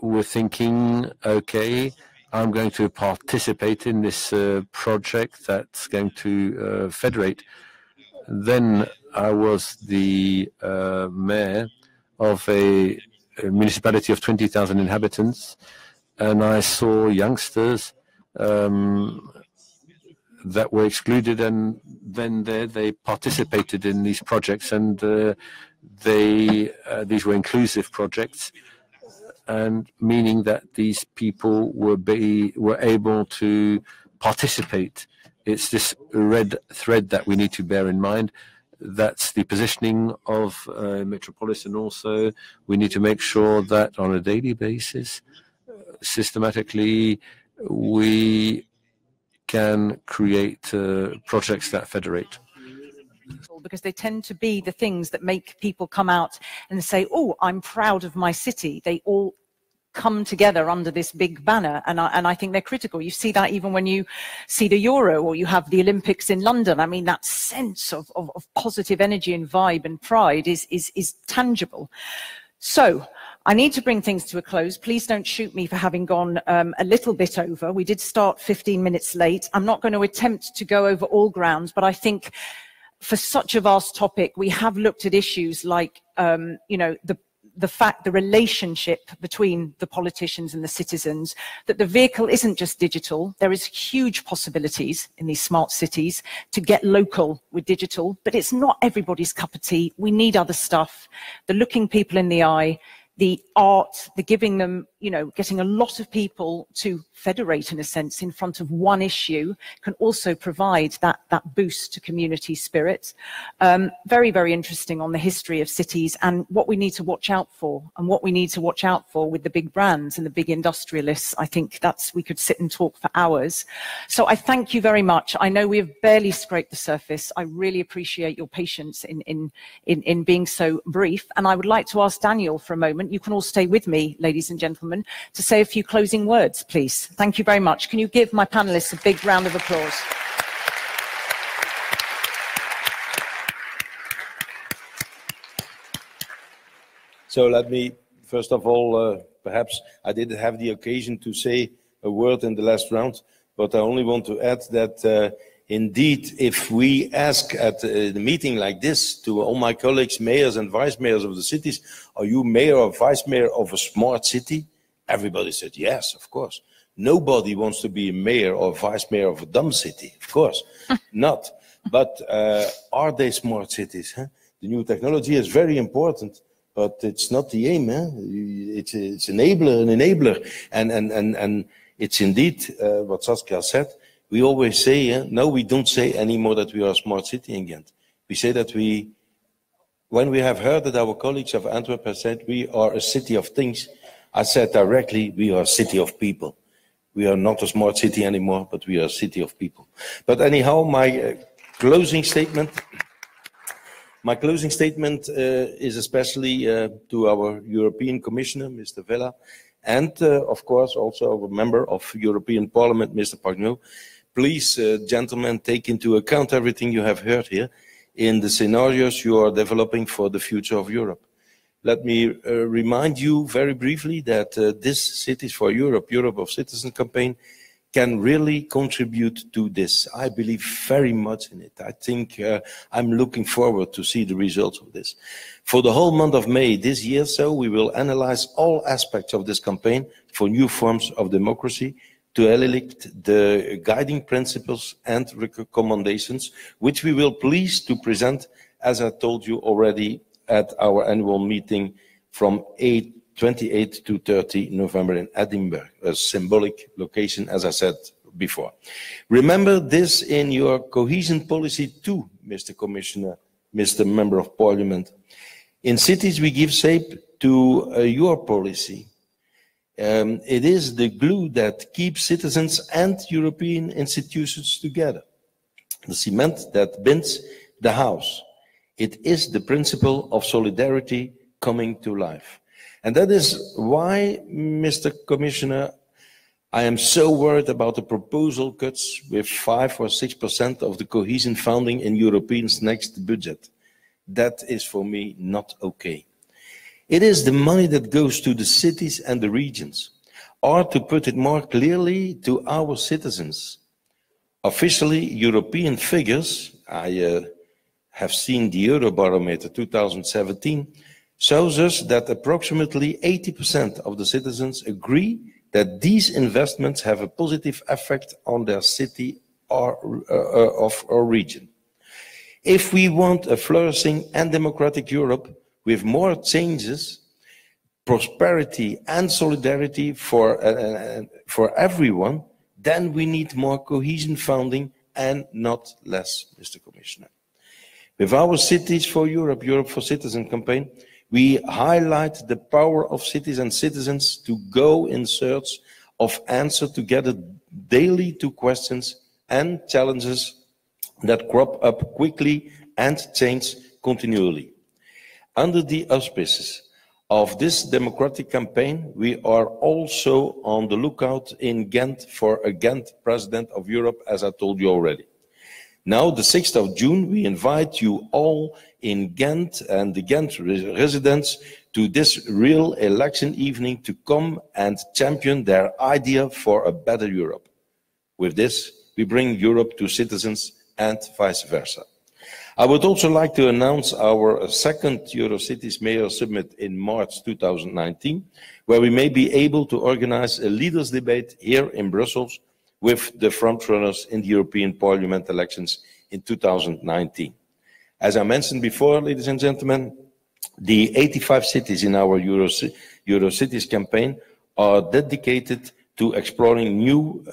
were thinking, okay, I'm going to participate in this project that's going to federate. Then I was the mayor of a municipality of 20,000 inhabitants, and I saw youngsters that were excluded, and then they participated in these projects, and these were inclusive projects, and meaning that these people were able to participate. It's this red thread that we need to bear in mind. That's the positioning of Metropolis, and also we need to make sure that on a daily basis, systematically, we can create projects that federate. Because they tend to be the things that make people come out and say, oh, I'm proud of my city. They all come together under this big banner, and I think they're critical. You see that even when you see the Euro or you have the Olympics in London. I mean, that sense of positive energy and vibe and pride is tangible. So I need to bring things to a close. Please don't shoot me for having gone a little bit over. We did start 15 minutes late. I'm not going to attempt to go over all grounds, but I think for such a vast topic, we have looked at issues like, the relationship between the politicians and the citizens, that the vehicle isn't just digital. There is huge possibilities in these smart cities to get local with digital, but it's not everybody's cup of tea. We need other stuff. The looking people in the eye, the art, the giving them, getting a lot of people to federate in a sense in front of one issue can also provide that boost to community spirit. Very, very interesting on the history of cities and what we need to watch out for, and what we need to watch out for with the big brands and the big industrialists. I think we could sit and talk for hours. So I thank you very much. I know we have barely scraped the surface. I really appreciate your patience in being so brief. And I would like to ask Daniel for a moment. You can all stay with me, ladies and gentlemen, to say a few closing words, please. Thank you very much. Can you give my panelists a big round of applause? So let me, first of all, perhaps I didn't have the occasion to say a word in the last round, but I only want to add that indeed, if we ask at a meeting like this to all my colleagues, mayors and vice mayors of the cities, are you mayor or vice mayor of a smart city? Everybody said, yes, of course. Nobody wants to be a mayor or vice mayor of a dumb city, of course, not. But are they smart cities? Huh? The new technology is very important, but it's not the aim. Huh? It's an enabler. And it's indeed what Saskia said. We always say, no, we don't say anymore that we are a smart city in Ghent. We say that when we have heard that our colleagues of Antwerp have said we are a city of things, I said directly, we are a city of people. We are not a smart city anymore, but we are a city of people. But anyhow, my closing statement is especially to our European Commissioner, Mr. Vella, and of course also a member of European Parliament, Mr. Pagnot. Please, gentlemen, take into account everything you have heard here in the scenarios you are developing for the future of Europe. Let me remind you very briefly that this Cities for Europe, Europe of Citizens campaign can really contribute to this. I believe very much in it. I think I'm looking forward to see the results of this. For the whole month of May this year, we will analyze all aspects of this campaign for new forms of democracy to elect the guiding principles and recommendations, which we will please to present, as I told you already, at our annual meeting from 28 to 30 November in Edinburgh, a symbolic location, as I said before. Remember this in your cohesion policy too, Mr. Commissioner, Mr. Member of Parliament. In cities, we give shape to your policy. It is the glue that keeps citizens and European institutions together, the cement that binds the house. It is the principle of solidarity coming to life. And that is why, Mr. Commissioner, I am so worried about the proposal cuts with 5 or 6% of the cohesion funding in Europeans' next budget. That is for me not okay. It is the money that goes to the cities and the regions, or to put it more clearly, to our citizens. Officially, European figures, I have seen the Eurobarometer 2017, shows us that approximately 80% of the citizens agree that these investments have a positive effect on their city or region. If we want a flourishing and democratic Europe with more changes, prosperity and solidarity for everyone, then we need more cohesion funding and not less, Mr. Commissioner. With our Cities for Europe, Europe for Citizens campaign, we highlight the power of cities and citizens to go in search of answers together daily to questions and challenges that crop up quickly and change continually. Under the auspices of this democratic campaign, we are also on the lookout in Ghent for a Ghent President of Europe, as I told you already. Now, the 6th of June, we invite you all in Ghent and the Ghent residents to this real election evening to come and champion their idea for a better Europe. With this, we bring Europe to citizens and vice versa. I would also like to announce our second Eurocities Mayor Summit in March 2019, where we may be able to organize a leaders' debate here in Brussels with the frontrunners in the European Parliament elections in 2019. As I mentioned before, ladies and gentlemen, the 85 cities in our Eurocities campaign are dedicated to exploring new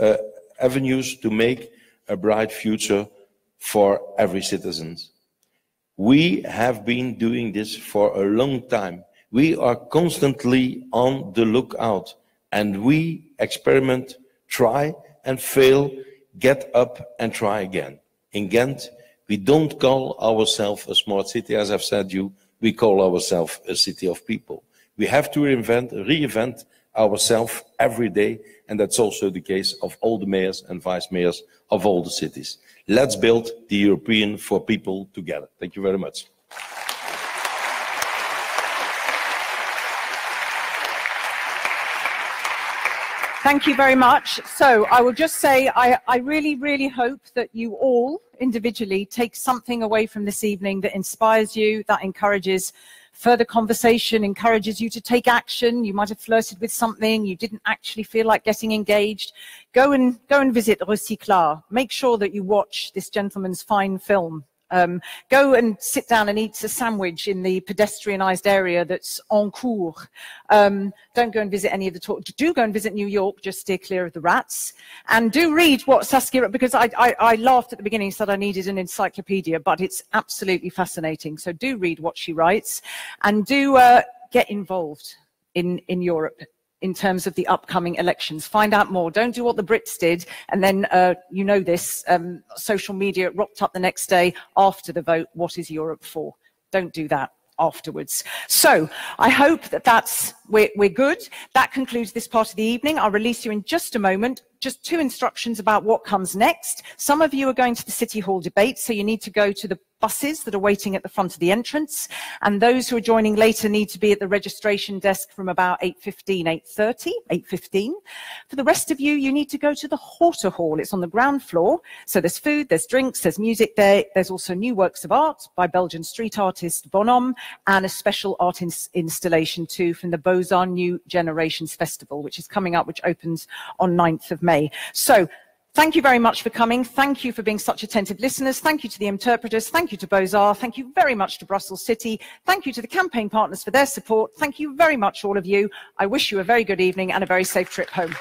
avenues to make a bright future for every citizen. We have been doing this for a long time. We are constantly on the lookout, and we experiment, try and fail, get up and try again. In Ghent, we don't call ourselves a smart city, as I've said you, we call ourselves a city of people. We have to reinvent ourselves every day, and that's also the case of all the mayors and vice mayors of all the cities. Let's build the European for people together. Thank you very much. Thank you very much. So I will just say I really, really hope that you all individually take something away from this evening that inspires you, that encourages further conversation, encourages you to take action. You might have flirted with something, you didn't actually feel like getting engaged. Go and visit Recyclar. Make sure that you watch this gentleman's fine film. Go and sit down and eat a sandwich in the pedestrianised area that's en cours. Don't go and visit any of the talk. Do go and visit New York, just steer clear of the rats. And do read what Saskia, because I laughed at the beginning, said I needed an encyclopedia, but it's absolutely fascinating. So do read what she writes and do get involved in Europe in terms of the upcoming elections. Find out more. Don't do what the Brits did and then, you know this, social media rocked up the next day after the vote, what is Europe for? Don't do that afterwards. So I hope that we're good. That concludes this part of the evening. I'll release you in just a moment. Just 2 instructions about what comes next. Some of you are going to the City Hall debate, so you need to go to the buses that are waiting at the front of the entrance, and those who are joining later need to be at the registration desk from about 8:15. For the rest of you, you need to go to the Horta Hall. It's on the ground floor, so there's food, there's drinks, there's music there. There's also new works of art by Belgian street artist Bonhomme, and a special art installation too from the Beaux-Arts New Generations Festival, which is coming up, which opens on 9th of May. So thank you very much for coming. Thank you for being such attentive listeners. Thank you to the interpreters. Thank you to Beaux-Arts. Thank you very much to Brussels City. Thank you to the campaign partners for their support. Thank you very much, all of you. I wish you a very good evening and a very safe trip home.